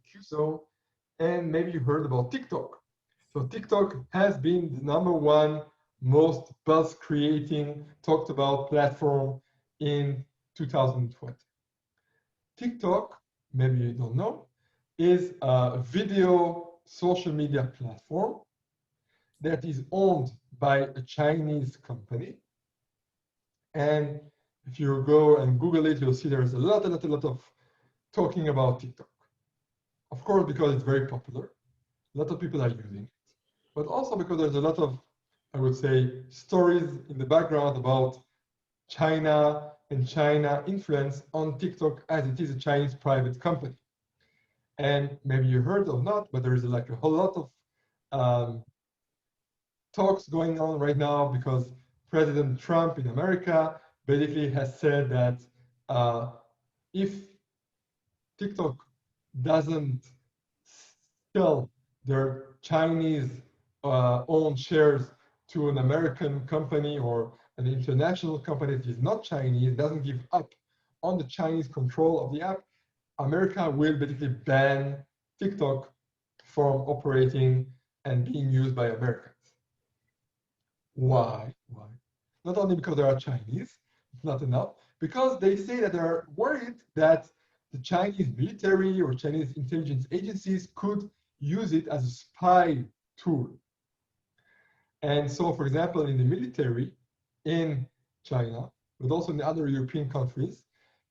Qzone, and maybe you heard about TikTok. So TikTok has been the #1 most buzz creating, talked about platform in 2020. TikTok, maybe you don't know, is a video social media platform that is owned by a Chinese company. And if you go and Google it, you'll see there's a lot of talking about TikTok. Of course, because it's very popular. A lot of people are using it. But also because there's a lot of, I would say, stories in the background about China and China influence on TikTok as it is a Chinese private company. And maybe you heard or not, but there is like a whole lot of talks going on right now because President Trump in America basically has said that if TikTok doesn't sell their Chinese owned shares to an American company or an international company that is not Chinese, doesn't give up on the Chinese control of the app, America will basically ban TikTok from operating and being used by Americans. Why? Why? Not only because they are Chinese, it's not enough, because they say that they're worried that the Chinese military or Chinese intelligence agencies could use it as a spy tool. And so, for example, in the military in China, but also in the other European countries,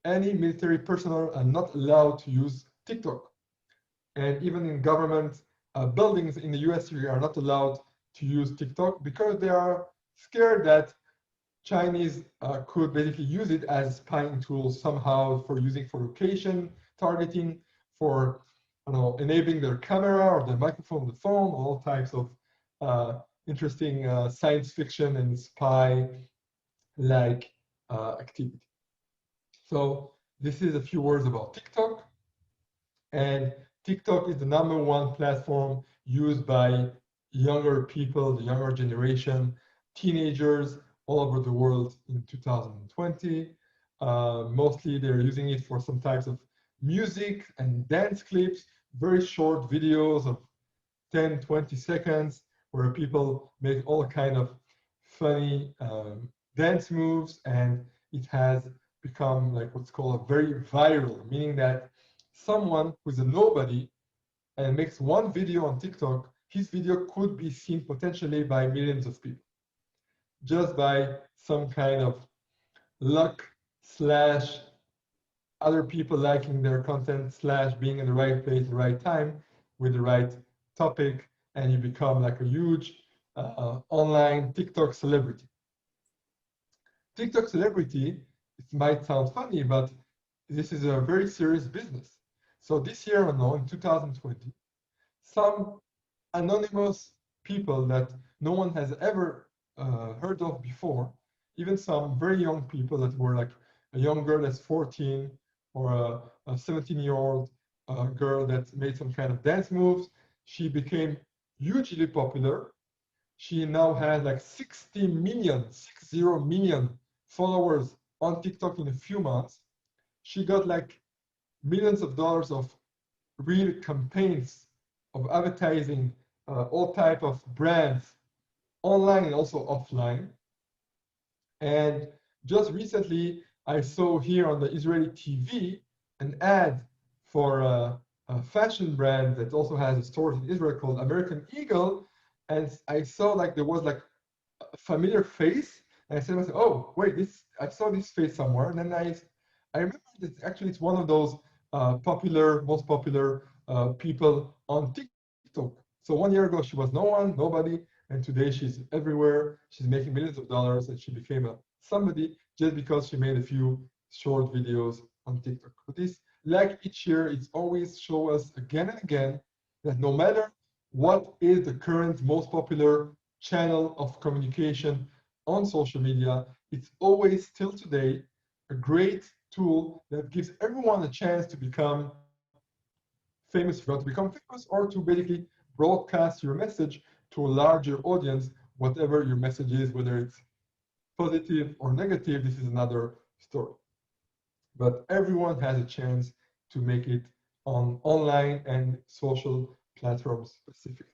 any military personnel are not allowed to use TikTok. And even in government buildings in the US, you are not allowed to use TikTok because they are scared that Chinese could basically use it as spying tools somehow for using for location targeting, for enabling their camera or their microphone on the phone, all types of interesting science fiction and spy-like activity. So this is a few words about TikTok. And TikTok is the #1 platform used by younger people, the younger generation, teenagers all over the world in 2020. Mostly they're using it for some types of music and dance clips, very short videos of 10, 20 seconds, where people make all kind of funny dance moves, and it has become like what's called a very viral, meaning that someone who's a nobody and makes one video on TikTok, his video could be seen potentially by millions of people, just by some kind of luck slash other people liking their content slash being in the right place at the right time with the right topic, and you become like a huge online TikTok celebrity. TikTok celebrity, it might sound funny, but this is a very serious business. So this year alone, in 2020, some anonymous people that no one has ever heard of before, even some very young people that were like a young girl that's 14 or a 17-year-old girl that made some kind of dance moves. She became hugely popular. She now has like 60 million followers on TikTok in a few months. She got like millions of dollars of real campaigns of advertising, all type of brands, online and also offline. And just recently, I saw here on the Israeli TV an ad for a fashion brand that also has a store in Israel called American Eagle. And I saw like there was like a familiar face. And I said to myself, oh, wait, I saw this face somewhere. And then I remember that actually it's one of those most popular people on TikTok. So 1 year ago, she was no one, nobody. And today she's everywhere. She's making millions of dollars, and she became somebody just because she made a few short videos on TikTok. But this, like each year, it's always show us again and again that no matter what is the current most popular channel of communication on social media, it's always still today a great tool that gives everyone a chance to become famous, to become famous, or to basically broadcast your message to a larger audience, whatever your message is, whether it's positive or negative, this is another story. But everyone has a chance to make it on online and social platforms specifically.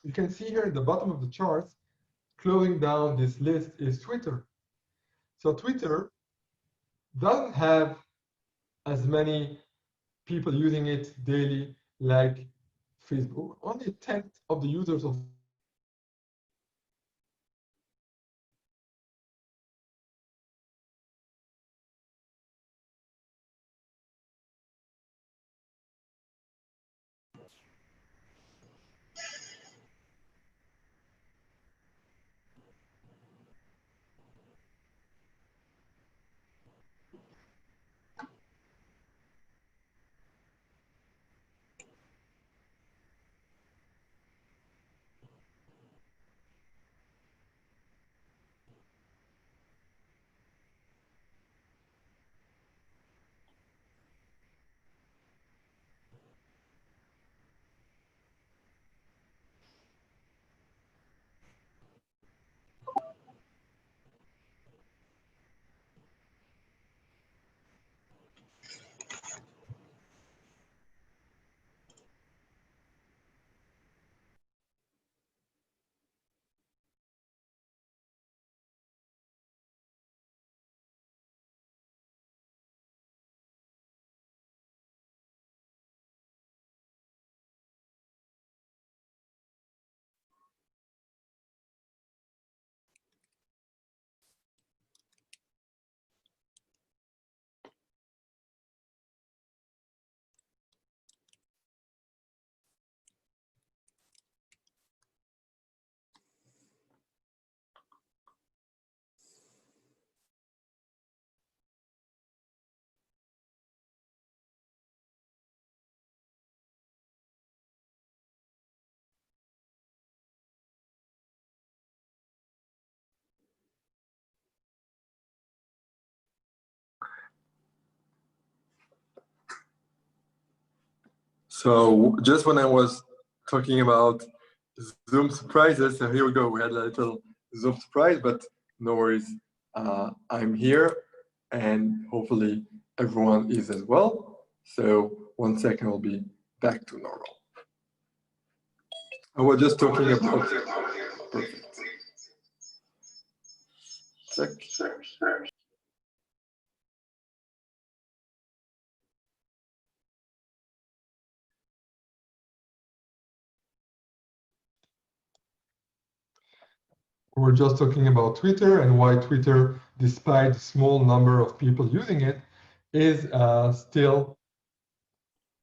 You can see here at the bottom of the charts, closing down this list is Twitter. So Twitter doesn't have as many people using it daily like Facebook. Only a tenth of the users of So just when I was talking about Zoom surprises, so here we go. We had a little Zoom surprise, but no worries. I'm here, and hopefully everyone is as well. So 1 second, I'll be back to normal. I was just talking about. Perfect. Check. We're just talking about Twitter and why Twitter, despite the small number of people using it, is still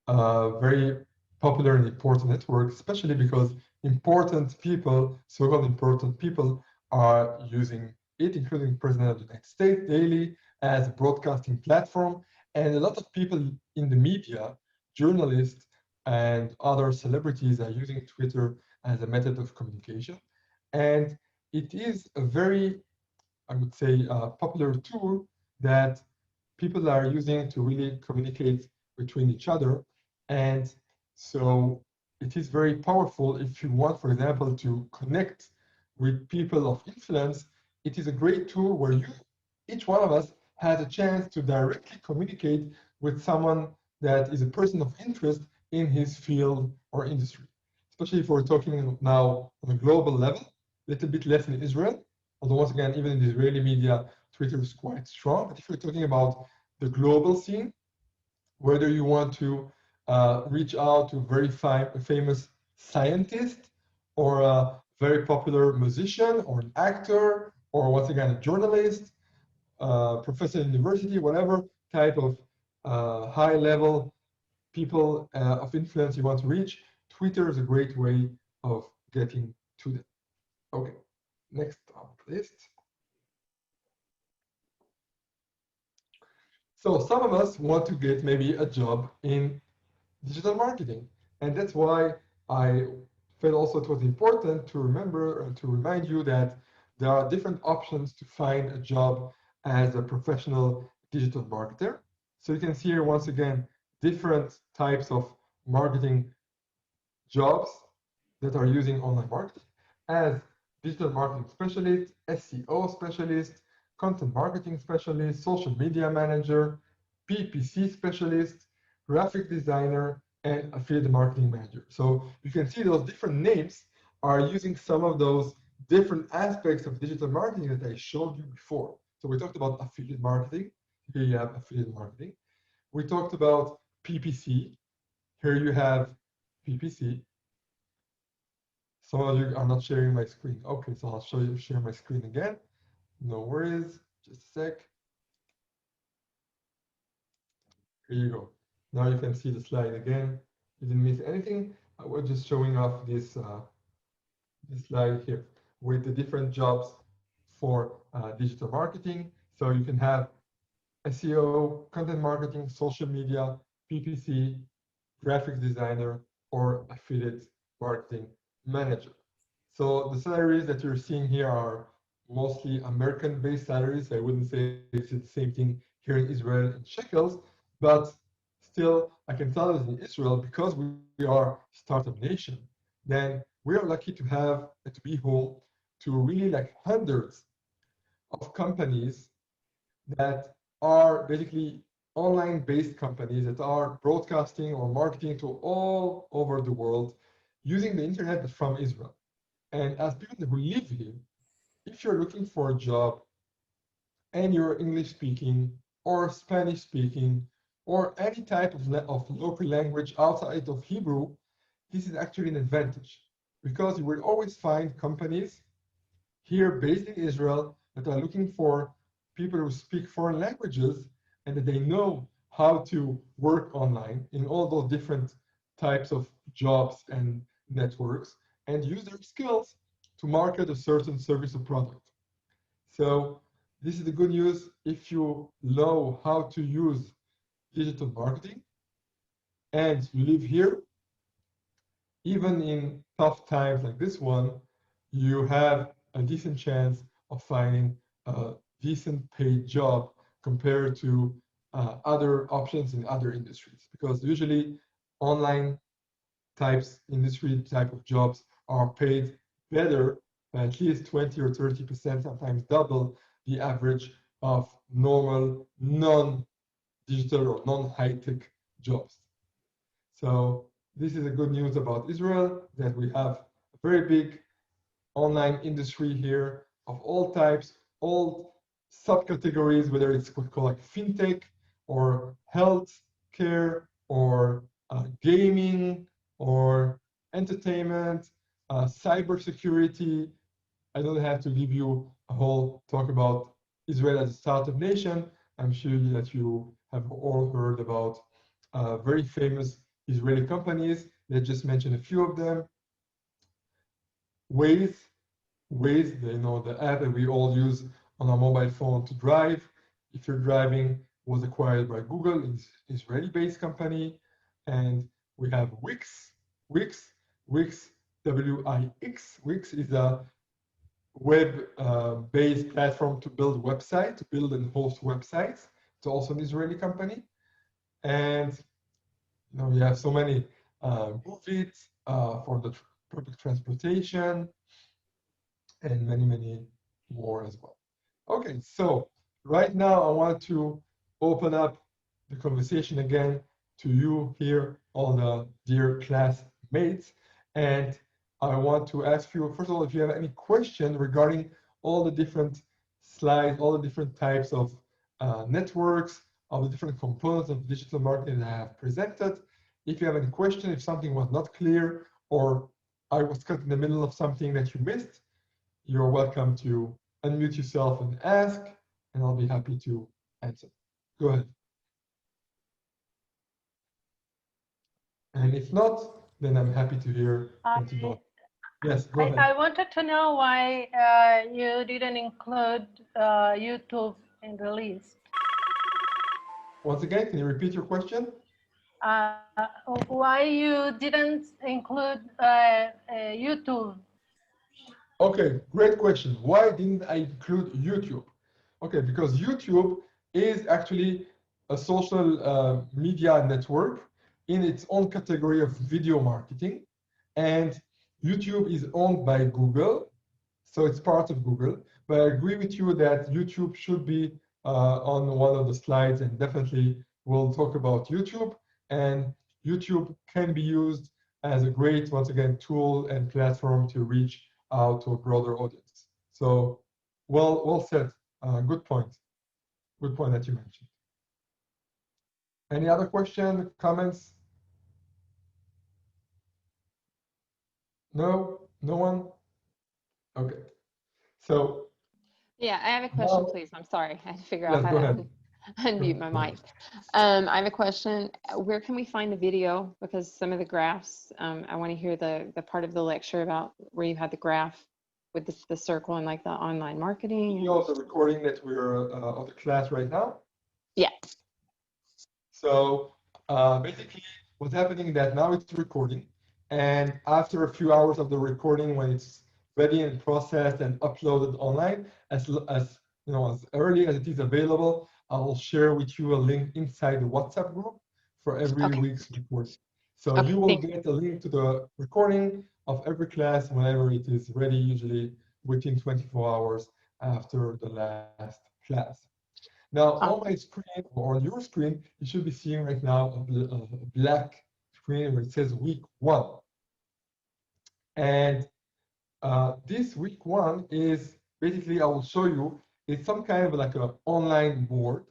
a very popular and important network, especially because important people, so-called important people, are using it, including the President of the United States daily as a broadcasting platform. And a lot of people in the media, journalists, and other celebrities are using Twitter as a method of communication. And it is a very, I would say, popular tool that people are using to really communicate between each other. And so it is very powerful if you want, for example, to connect with people of influence. It is a great tool where each one of us has a chance to directly communicate with someone that is a person of interest in his field or industry. Especially if we're talking now on a global level, a little bit less in Israel, although once again, even in the Israeli media, Twitter is quite strong. But if you're talking about the global scene, whether you want to reach out to a very famous scientist or a very popular musician or an actor, or once again, a journalist, professor in university, whatever type of high-level people of influence you want to reach, Twitter is a great way of getting to them. Okay, next on the list. So some of us want to get maybe a job in digital marketing. And that's why I felt also it was important to remember and to remind you that there are different options to find a job as a professional digital marketer. So you can see here once again, different types of marketing jobs that are using online marketing as digital marketing specialist, SEO specialist, content marketing specialist, social media manager, PPC specialist, graphic designer, and affiliate marketing manager. So you can see those different names are using some of those different aspects of digital marketing that I showed you before. So we talked about affiliate marketing. Here you have affiliate marketing. We talked about PPC. Here you have PPC. Some of you are not sharing my screen. Okay, so I'll share my screen again. No worries, just a sec. Here you go. Now you can see the slide again. You didn't miss anything. I was just showing off this, this slide here with the different jobs for digital marketing. So you can have SEO, content marketing, social media, PPC, graphic designer, or affiliate marketing manager. So the salaries that you're seeing here are mostly American-based salaries. I wouldn't say it's the same thing here in Israel in shekels, but still, I can tell you in Israel, because we are a startup nation, then we are lucky to have and to be home to really like hundreds of companies that are basically online-based companies that are broadcasting or marketing to all over the world using the internet from Israel. And as people who live here, if you're looking for a job and you're English speaking or Spanish speaking or any type of local language outside of Hebrew, this is actually an advantage because you will always find companies here based in Israel that are looking for people who speak foreign languages and that they know how to work online in all those different types of jobs and networks and use their skills to market a certain service or product. So this is the good news. If you know how to use digital marketing and you live here, even in tough times like this one, you have a decent chance of finding a decent paid job compared to other options in other industries. Because usually online industry type of jobs are paid better, at least 20 or 30%, sometimes double the average of normal non-digital or non-high-tech jobs. So this is a good news about Israel, that we have a very big online industry here of all types, all subcategories, whether it's called like fintech or health care or gaming or entertainment, cybersecurity. I don't have to give you a whole talk about Israel as a startup nation. I'm sure that you have all heard about very famous Israeli companies. Let's just mention a few of them. Waze, the app that we all use on our mobile phone to drive. If you're driving, was acquired by Google, it's an Israeli-based company. And we have Wix, W-I-X. Wix is a web-based platform to build websites, to build and host websites. It's also an Israeli company. And we have so many movies for the public transportation, and many, many more as well. Okay, so right now I want to open up the conversation again to you here, all the dear classmates. And I want to ask you, first of all, if you have any question regarding all the different slides, all the different types of networks, all the different components of digital marketing that I have presented. If you have any question, if something was not clear, or I was cut in the middle of something that you missed, you're welcome to unmute yourself and ask, and I'll be happy to answer. Go ahead. And if not, then I'm happy to hear what you know. Yes, go ahead. I wanted to know why you didn't include YouTube in the list. Once again, can you repeat your question? Why you didn't include YouTube? Okay, great question. Why didn't I include YouTube? Okay, because YouTube is actually a social media network in its own category of video marketing. And YouTube is owned by Google, so it's part of Google. But I agree with you that YouTube should be on one of the slides, and definitely we'll talk about YouTube. And YouTube can be used as a great, once again, tool and platform to reach out to a broader audience. So well said. Good point. Good point that you mentioned. Any other question, comments? No? No one? Okay. So yeah, I have a question, please. I'm sorry. I had to figure out how to unmute my mic. I have a question. Where can we find the video? Because some of the graphs, I want to hear the part of the lecture about where you had the graph with the circle and like the online marketing. You know the recording that we're of the class right now? Yeah. So basically what's happening is that now it's recording, and after a few hours of the recording, when it's ready and processed and uploaded online, as early as it is available, I will share with you a link inside the WhatsApp group for every week's recording. So you will get a link to the recording of every class whenever it is ready, usually within 24 hours after the last class. Now, on my screen or on your screen, you should be seeing right now a black screen where it says week 1. And this week 1 is basically, I will show you, it's some kind of like an online board.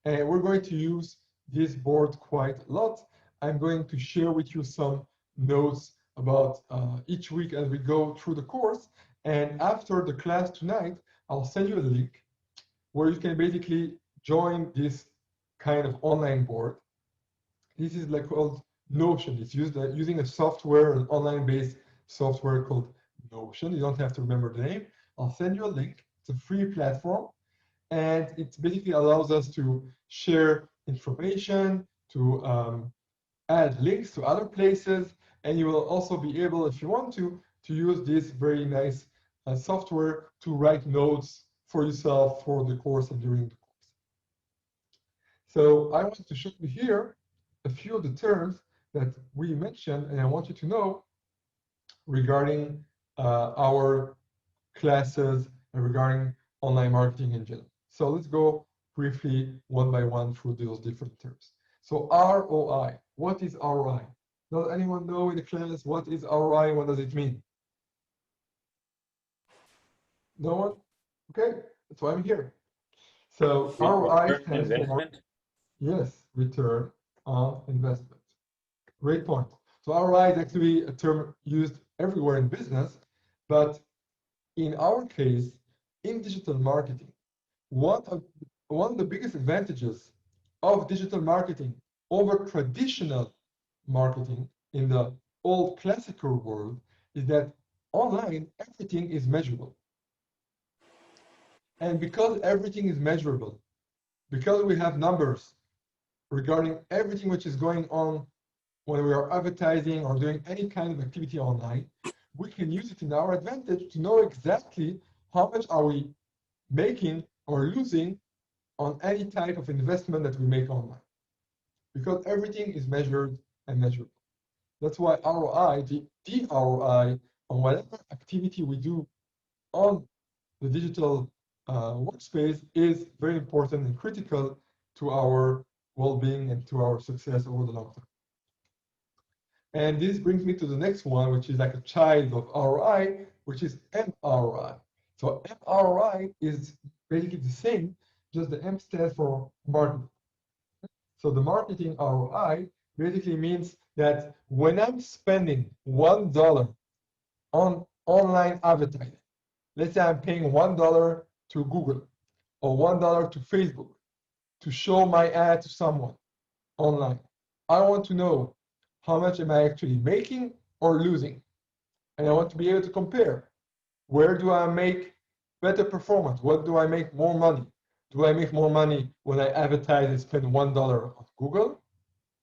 And we're going to use this board quite a lot. I'm going to share with you some notes about each week as we go through the course. And after the class tonight, I'll send you a link where you can basically join this kind of online board. This is like called Notion. It's used using a software, an online-based software called Notion. You don't have to remember the name. I'll send you a link. It's a free platform, and it basically allows us to share information, to add links to other places, and you will also be able, if you want to use this very nice software to write notes for yourself for the course and during the course. So I want to show you here a few of the terms that we mentioned and I want you to know regarding our classes and regarding online marketing in general. So let's go briefly one by one through those different terms. So ROI, what is ROI? Does anyone know in the class what is ROI? What does it mean? No one? Okay, that's why I'm here. So ROI Return on stands for, investment. yes, return on investment. Great point. So ROI is actually a term used everywhere in business, but in our case, in digital marketing, one of the biggest advantages of digital marketing over traditional marketing in the old classical world is that online everything is measurable. And because everything is measurable, because we have numbers regarding everything which is going on when we are advertising or doing any kind of activity online, we can use it in our advantage to know exactly how much are we making or losing on any type of investment that we make online. Because everything is measured and measurable. That's why ROI, the ROI on whatever activity we do on the digital workspace is very important and critical to our well-being and to our success over the long term. And this brings me to the next one, which is like a child of ROI, which is MROI. So MROI is basically the same, just the M stands for marketing. So the marketing ROI basically means that when I'm spending $1 on online advertising, let's say I'm paying $1 to Google or $1 to Facebook to show my ad to someone online. I want to know how much am I actually making or losing. And I want to be able to compare. Where do I make better performance? What do I make more money? Do I make more money when I advertise and spend $1 on Google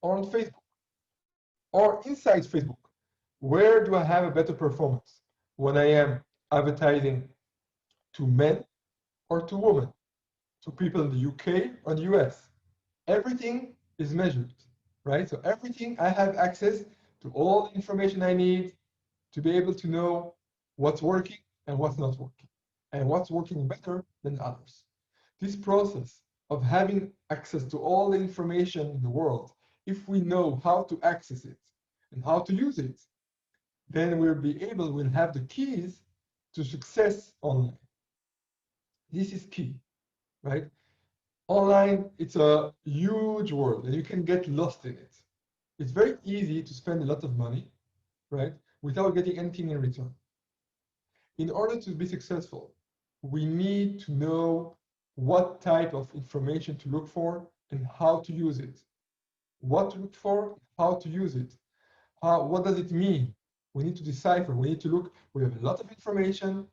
or on Facebook? Or inside Facebook, where do I have a better performance? When I am advertising to men or to women, to people in the UK or the US. Everything is measured, right? So everything, I have access to all the information I need to be able to know what's working and what's not working, and what's working better than others. This process of having access to all the information in the world, if we know how to access it and how to use it, then we'll have the keys to success online. This is key, right? Online, it's a huge world and you can get lost in it. It's very easy to spend a lot of money, right, without getting anything in return. In order to be successful, we need to know what type of information to look for and how to use it. What to look for, how to use it. What does it mean? We need to decipher, we need to look, we have a lot of information,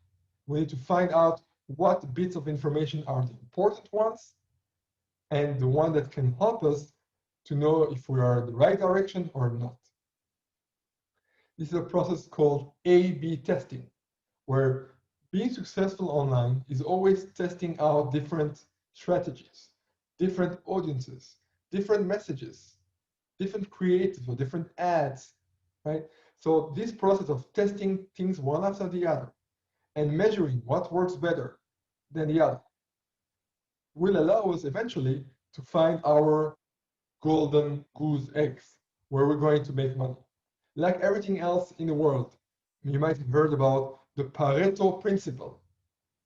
we need to find out what bits of information are the important ones and the one that can help us to know if we are in the right direction or not. This is a process called A/B testing, where being successful online is always testing out different strategies, different audiences, different messages, different creatives or different ads, right? So this process of testing things one after the other and measuring what works better than the other will allow us eventually to find our golden goose eggs, where we're going to make money. Like everything else in the world, you might have heard about the Pareto principle.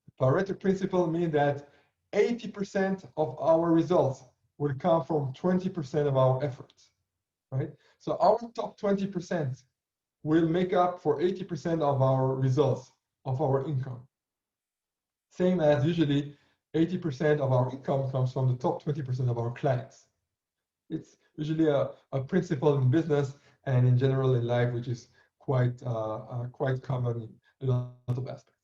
The Pareto principle means that 80% of our results will come from 20% of our efforts, right? So our top 20% will make up for 80% of our results, of our income. Same as usually 80% of our income comes from the top 20% of our clients. It's usually a principle in business and in general in life, which is quite common in a lot of aspects.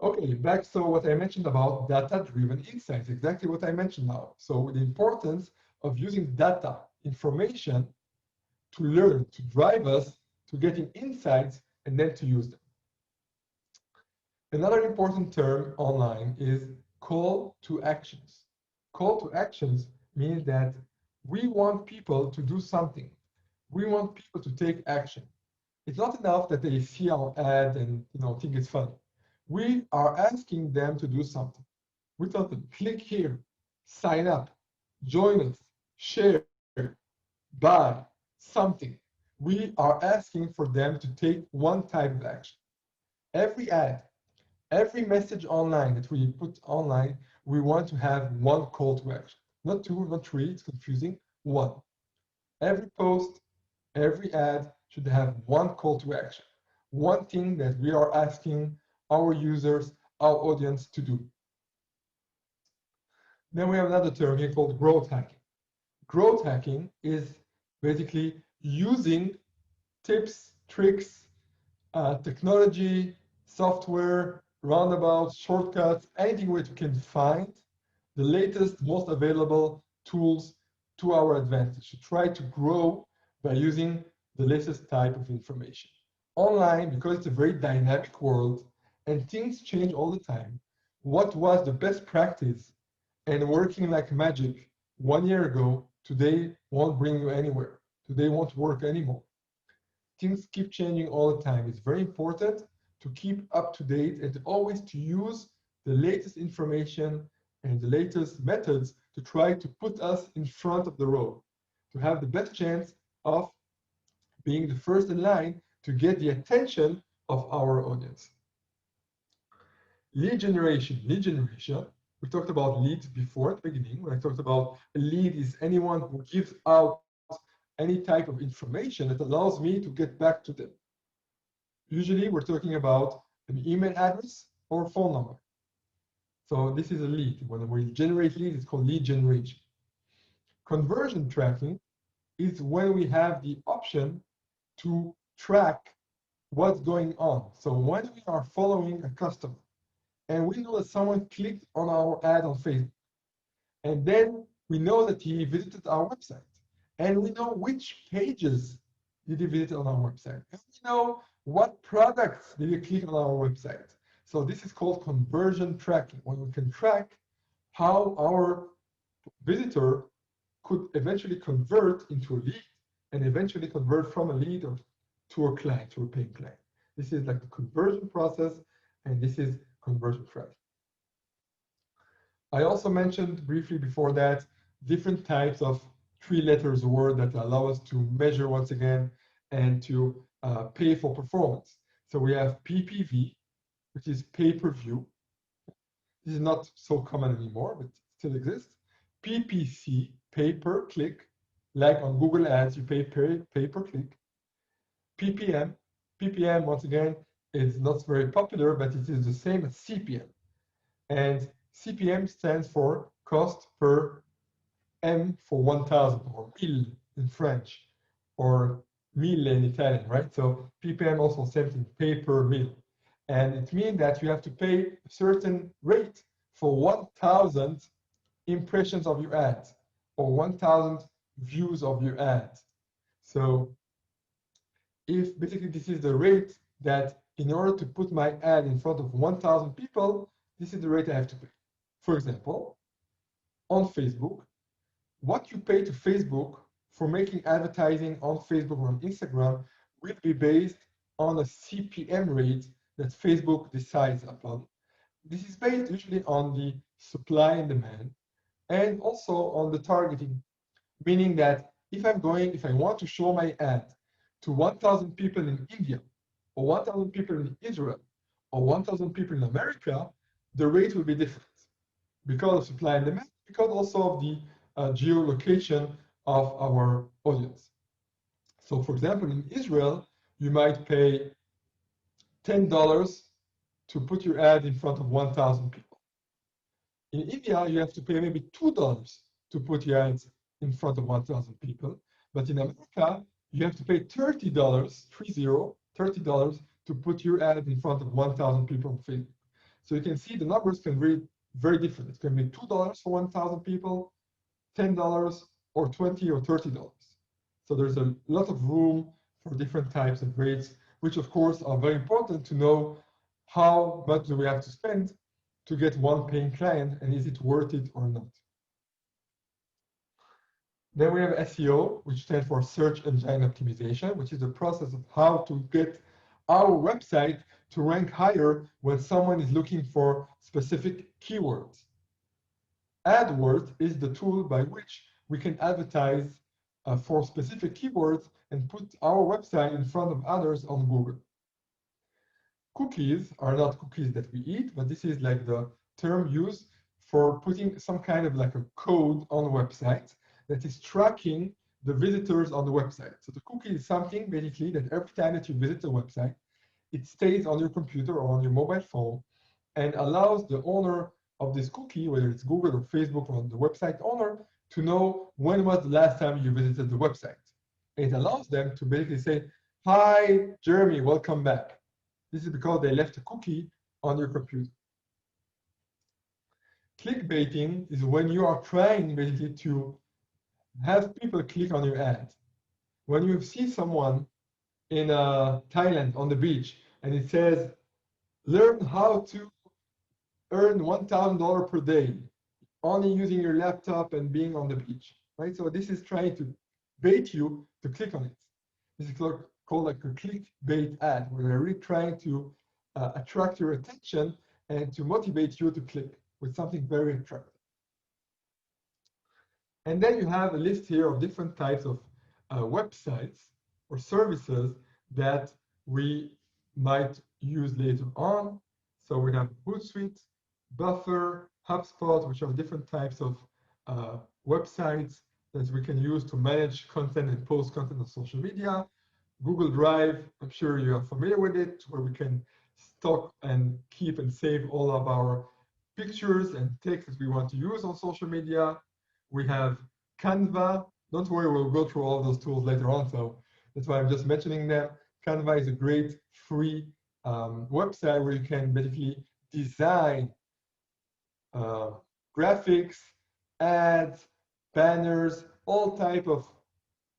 Okay, back to what I mentioned about data-driven insights, exactly what I mentioned now. So the importance of using data, information to learn, to drive us to getting insights and then to use them. Another important term online is call to actions. Call to actions means that we want people to do something. We want people to take action. It's not enough that they see our ad and think it's funny. We are asking them to do something. We tell them, click here, sign up, join us, share, buy something. We are asking for them to take one type of action. Every ad, every message online that we put online, we want to have one call to action. Not two, not three, it's confusing, one. Every post, every ad should have one call to action. One thing that we are asking our users, our audience to do. Then we have another term here called growth hacking. Growth hacking is basically using tips, tricks, technology, software, roundabouts, shortcuts, anything which we can find, the latest, most available tools to our advantage, to try to grow by using the latest type of information. Online, because it's a very dynamic world and things change all the time, what was the best practice and working like magic 1 year ago, today won't bring you anywhere. Today won't work anymore. Things keep changing all the time. It's very important to keep up to date and always to use the latest information and the latest methods to try to put us in front of the road, to have the best chance of being the first in line to get the attention of our audience. Lead generation. Lead generation. We talked about leads before at the beginning, when I talked about a lead is anyone who gives out any type of information that allows me to get back to them. Usually we're talking about an email address or a phone number. So this is a lead. When we generate leads, it's called lead generation. Conversion tracking is when we have the option to track what's going on. So when we are following a customer and we know that someone clicked on our ad on Facebook, and then we know that he visited our website, and we know which pages did he visit on our website, and we know what products did he click on our website. So this is called conversion tracking, when we can track how our visitor could eventually convert into a lead and eventually convert from a lead or to a client, to a paying client. This is like the conversion process, and this is conversion tracking. I also mentioned briefly before that different types of 3 letters word that allow us to measure once again and to pay for performance. So we have PPV, which is pay-per-view. This is not so common anymore, but it still exists. PPC, pay-per-click, like on Google Ads, you pay pay-per-click. PPM, PPM once again is not very popular, but it is the same as CPM. And CPM stands for cost per M for 1,000, or mille in French, or mille in Italian, right? So PPM also same thing, pay per mille. And it means that you have to pay a certain rate for 1,000 impressions of your ad, or 1,000 views of your ad. So if basically this is the rate that in order to put my ad in front of 1,000 people, this is the rate I have to pay. For example, on Facebook, what you pay to Facebook for making advertising on Facebook or on Instagram will be based on a CPM rate that Facebook decides upon. This is based usually on the supply and demand, and also on the targeting, meaning that if I want to show my ad to 1,000 people in India, or 1,000 people in Israel, or 1,000 people in America, the rate will be different because of supply and demand, because also of the geolocation of our audience. So for example, in Israel, you might pay $10 to put your ad in front of 1,000 people. In India, you have to pay maybe $2 to put your ads in front of 1,000 people. But in America, you have to pay $30, $30 to put your ad in front of 1,000 people on Facebook. So you can see the numbers can be very different. It can be $2 for 1,000 people, $10 or $20 or $30. So there's a lot of room for different types of rates, which of course are very important to know how much do we have to spend to get one paying client, and is it worth it or not. Then we have SEO, which stands for Search Engine Optimization, which is the process of how to get our website to rank higher when someone is looking for specific keywords. AdWords is the tool by which we can advertise for specific keywords and put our website in front of others on Google. Cookies are not cookies that we eat, but this is like the term used for putting some kind of like a code on a website that is tracking the visitors on the website. So the cookie is something basically that every time that you visit the website, it stays on your computer or on your mobile phone and allows the owner of this cookie, whether it's Google or Facebook or the website owner, to know when was the last time you visited the website. It allows them to basically say, hi, Jeremy, welcome back. This is because they left a cookie on your computer. Clickbaiting is when you are trying basically to have people click on your ad. When you see someone in Thailand on the beach and it says, learn how to earn $1,000 per day, only using your laptop and being on the beach, right? So this is trying to bait you to click on it. This is called like a clickbait ad, where they're really trying to attract your attention and to motivate you to click with something very attractive. And then you have a list here of different types of websites or services that we might use later on. So we have Hootsuite, Buffer, HubSpot, which are different types of websites that we can use to manage content and post content on social media. Google Drive, I'm sure you are familiar with it, where we can stock and keep and save all of our pictures and text that we want to use on social media. We have Canva. Don't worry, we'll go through all of those tools later on, so that's why I'm just mentioning them. Canva is a great free website where you can basically design graphics, ads, banners, all type of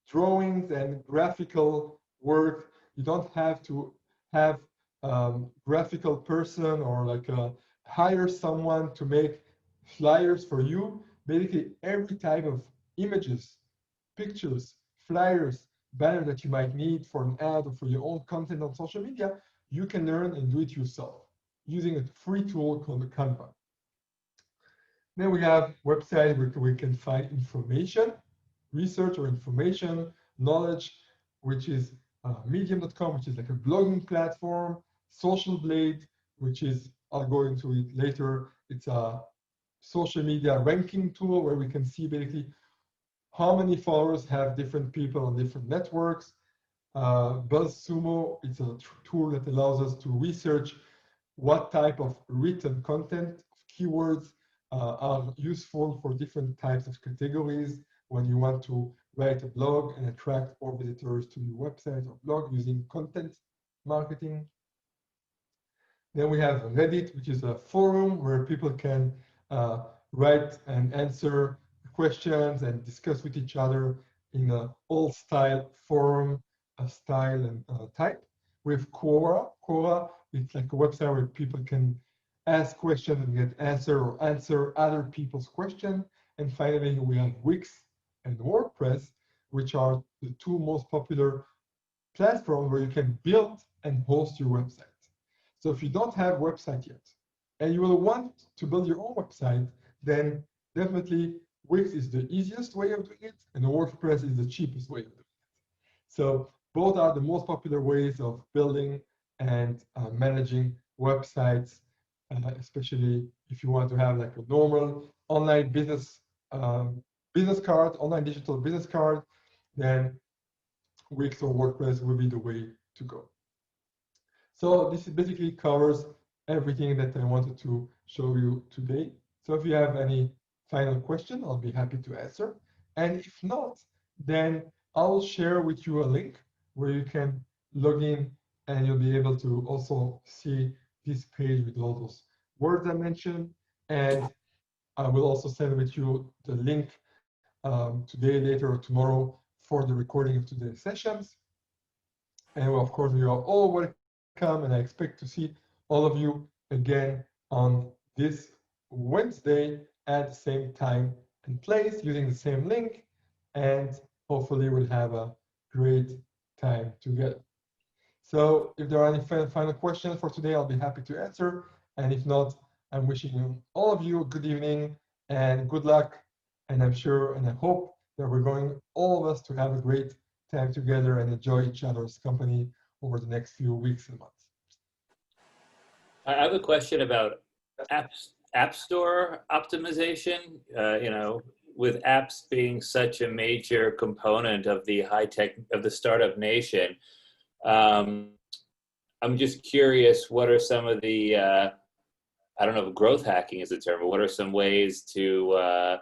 drawings and graphical work. You don't have to have graphical person or like hire someone to make flyers for you. Basically, every type of images, pictures, flyers, banner that you might need for an ad or for your own content on social media, you can learn and do it yourself using a free tool called Canva. Then we have websites where we can find information, research or information, knowledge, which is medium.com, which is like a blogging platform, Social Blade, which is, I'll go into it later, it's a social media ranking tool where we can see basically how many followers have different people on different networks. BuzzSumo, it's a tool that allows us to research what type of written content, keywords are useful for different types of categories when you want to write a blog and attract more visitors to your website or blog using content marketing. Then we have Reddit, which is a forum where people can write and answer questions and discuss with each other in an old-style forum style and type. We have Quora. Quora, it's like a website where people can ask questions and get answer or answer other people's questions. And finally, we have Wix and WordPress, which are the two most popular platforms where you can build and host your website. So if you don't have a website yet, and you will want to build your own website, then definitely Wix is the easiest way of doing it, and WordPress is the cheapest way of doing it. So both are the most popular ways of building and managing websites, especially if you want to have like a normal online business business card, online digital business card, then Wix or WordPress will be the way to go. So this basically covers everything that I wanted to show you today. So if you have any final question, I'll be happy to answer. And if not, then I'll share with you a link where you can log in and you'll be able to also see this page with all those words I mentioned. And I will also send with you the link today, later, or tomorrow for the recording of today's sessions. And of course, you are all welcome, and I expect to see all of you again on this Wednesday at the same time and place using the same link. and hopefully we'll have a great time together. So if there are any final questions for today, I'll be happy to answer. And if not, I'm wishing you, all of you, a good evening and good luck. And I'm sure and I hope that we're going, all of us, to have a great time together and enjoy each other's company over the next few weeks and months. I have a question about app store optimization. You know, with apps being such a major component of the high tech, of the startup nation, I'm just curious, what are some of the, I don't know if growth hacking is the term, but what are some ways to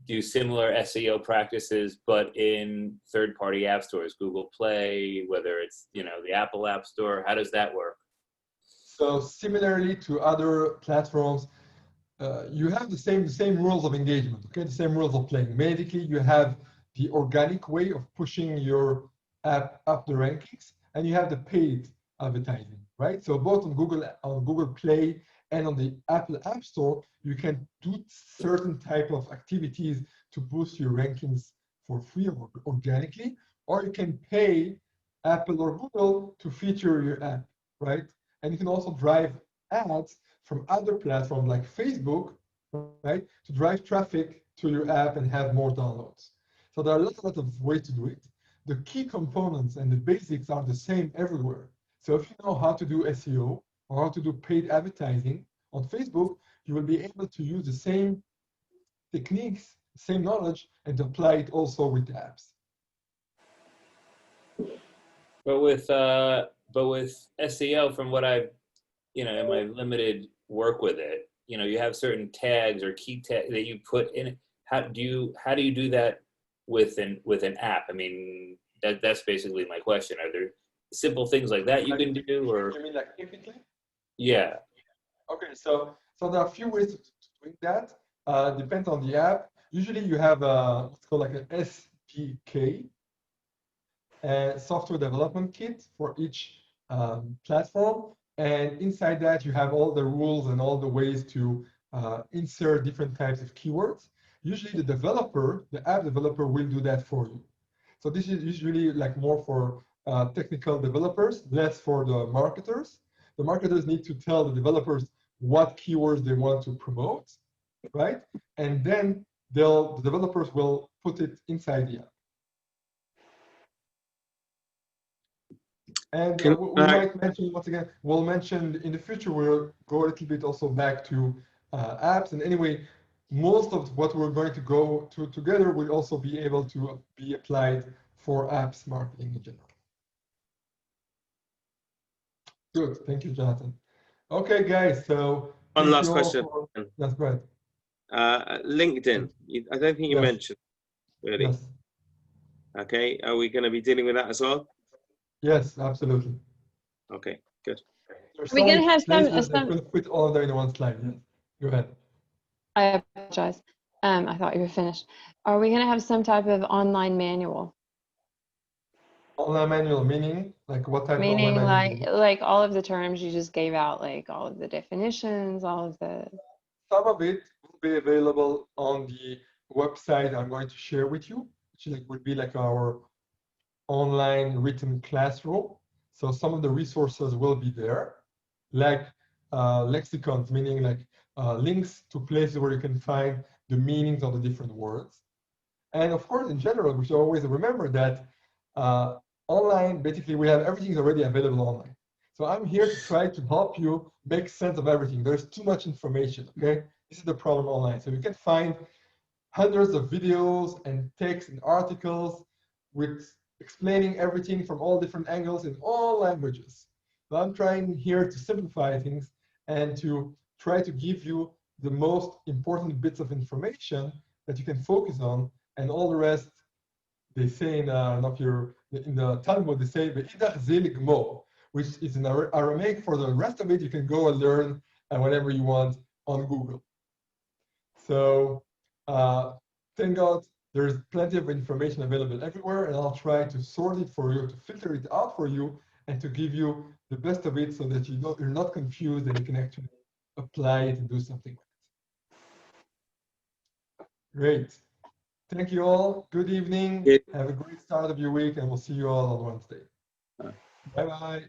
do similar SEO practices, but in third-party app stores, Google Play, whether it's, you know, the Apple App Store? How does that work? So similarly to other platforms, you have the same rules of engagement, okay? The same rules of playing. Basically, you have the organic way of pushing your app up the rankings, and you have the paid advertising, right? So both on Google Play and on the Apple App Store, you can do certain type of activities to boost your rankings for free or organically, or you can pay Apple or Google to feature your app, right? And you can also drive ads from other platforms like Facebook, right, to drive traffic to your app and have more downloads. So there are a lot of ways to do it. The key components and the basics are the same everywhere. So if you know how to do SEO or how to do paid advertising on Facebook, you will be able to use the same techniques, same knowledge, and apply it also with the apps. But with SEO, from what I've, you know, in my limited work with it, you know, you have certain tags or key tags that you put in it. How do you do that with an app? I mean, that's basically my question. Are there simple things like that you can do, or? You mean like typically? Yeah. Okay, so there are a few ways to doing that. Depends on the app. Usually you have what's called like an SDK, software development kit for each platform. And inside that, you have all the rules and all the ways to insert different types of keywords. Usually the developer, the app developer, will do that for you. So this is usually like more for technical developers, less for the marketers. The marketers need to tell the developers what keywords they want to promote, right? And then the developers will put it inside the app. And we might mention, once again, we'll mention in the future, we'll go a little bit also back to apps. And anyway, most of what we're going to go to together will also be able to be applied for apps marketing in general. Good, thank you, Jonathan. Okay, guys, so one last question. That's great. LinkedIn, I don't think you mentioned really. Yes. Okay, are we going to be dealing with that as well? Yes, absolutely. Okay, good. We're going to have some put all of them in one slide. Yes. Go ahead. I apologize. I thought you were finished. Are we going to have some type of online manual? Online manual, meaning like what type meaning of online manual? like all of the terms you just gave out, like all of the definitions, all of the. Some of it will be available on the website I'm going to share with you, which will be like our online written classroom. So some of the resources will be there, like lexicons, meaning like links to places where you can find the meanings of the different words. And of course, in general, we should always remember that online, basically, we have everything is already available online. So I'm here to try to help you make sense of everything. There's too much information, okay? This is the problem online. So you can find hundreds of videos and texts and articles with explaining everything from all different angles in all languages. So I'm trying here to simplify things and to try to give you the most important bits of information that you can focus on, and all the rest, they say in the Talmud, they say "Ve'idach zeh ligmor," which is in Aramaic. For the rest of it, you can go and learn whatever you want on Google. So thank God there's plenty of information available everywhere, and I'll try to sort it for you, to filter it out for you, and to give you the best of it so that you're not confused and you can actually apply it and do something with it. Great. Thank you all. Good evening. Yeah. Have a great start of your week, and we'll see you all on Wednesday. Bye. Bye-bye.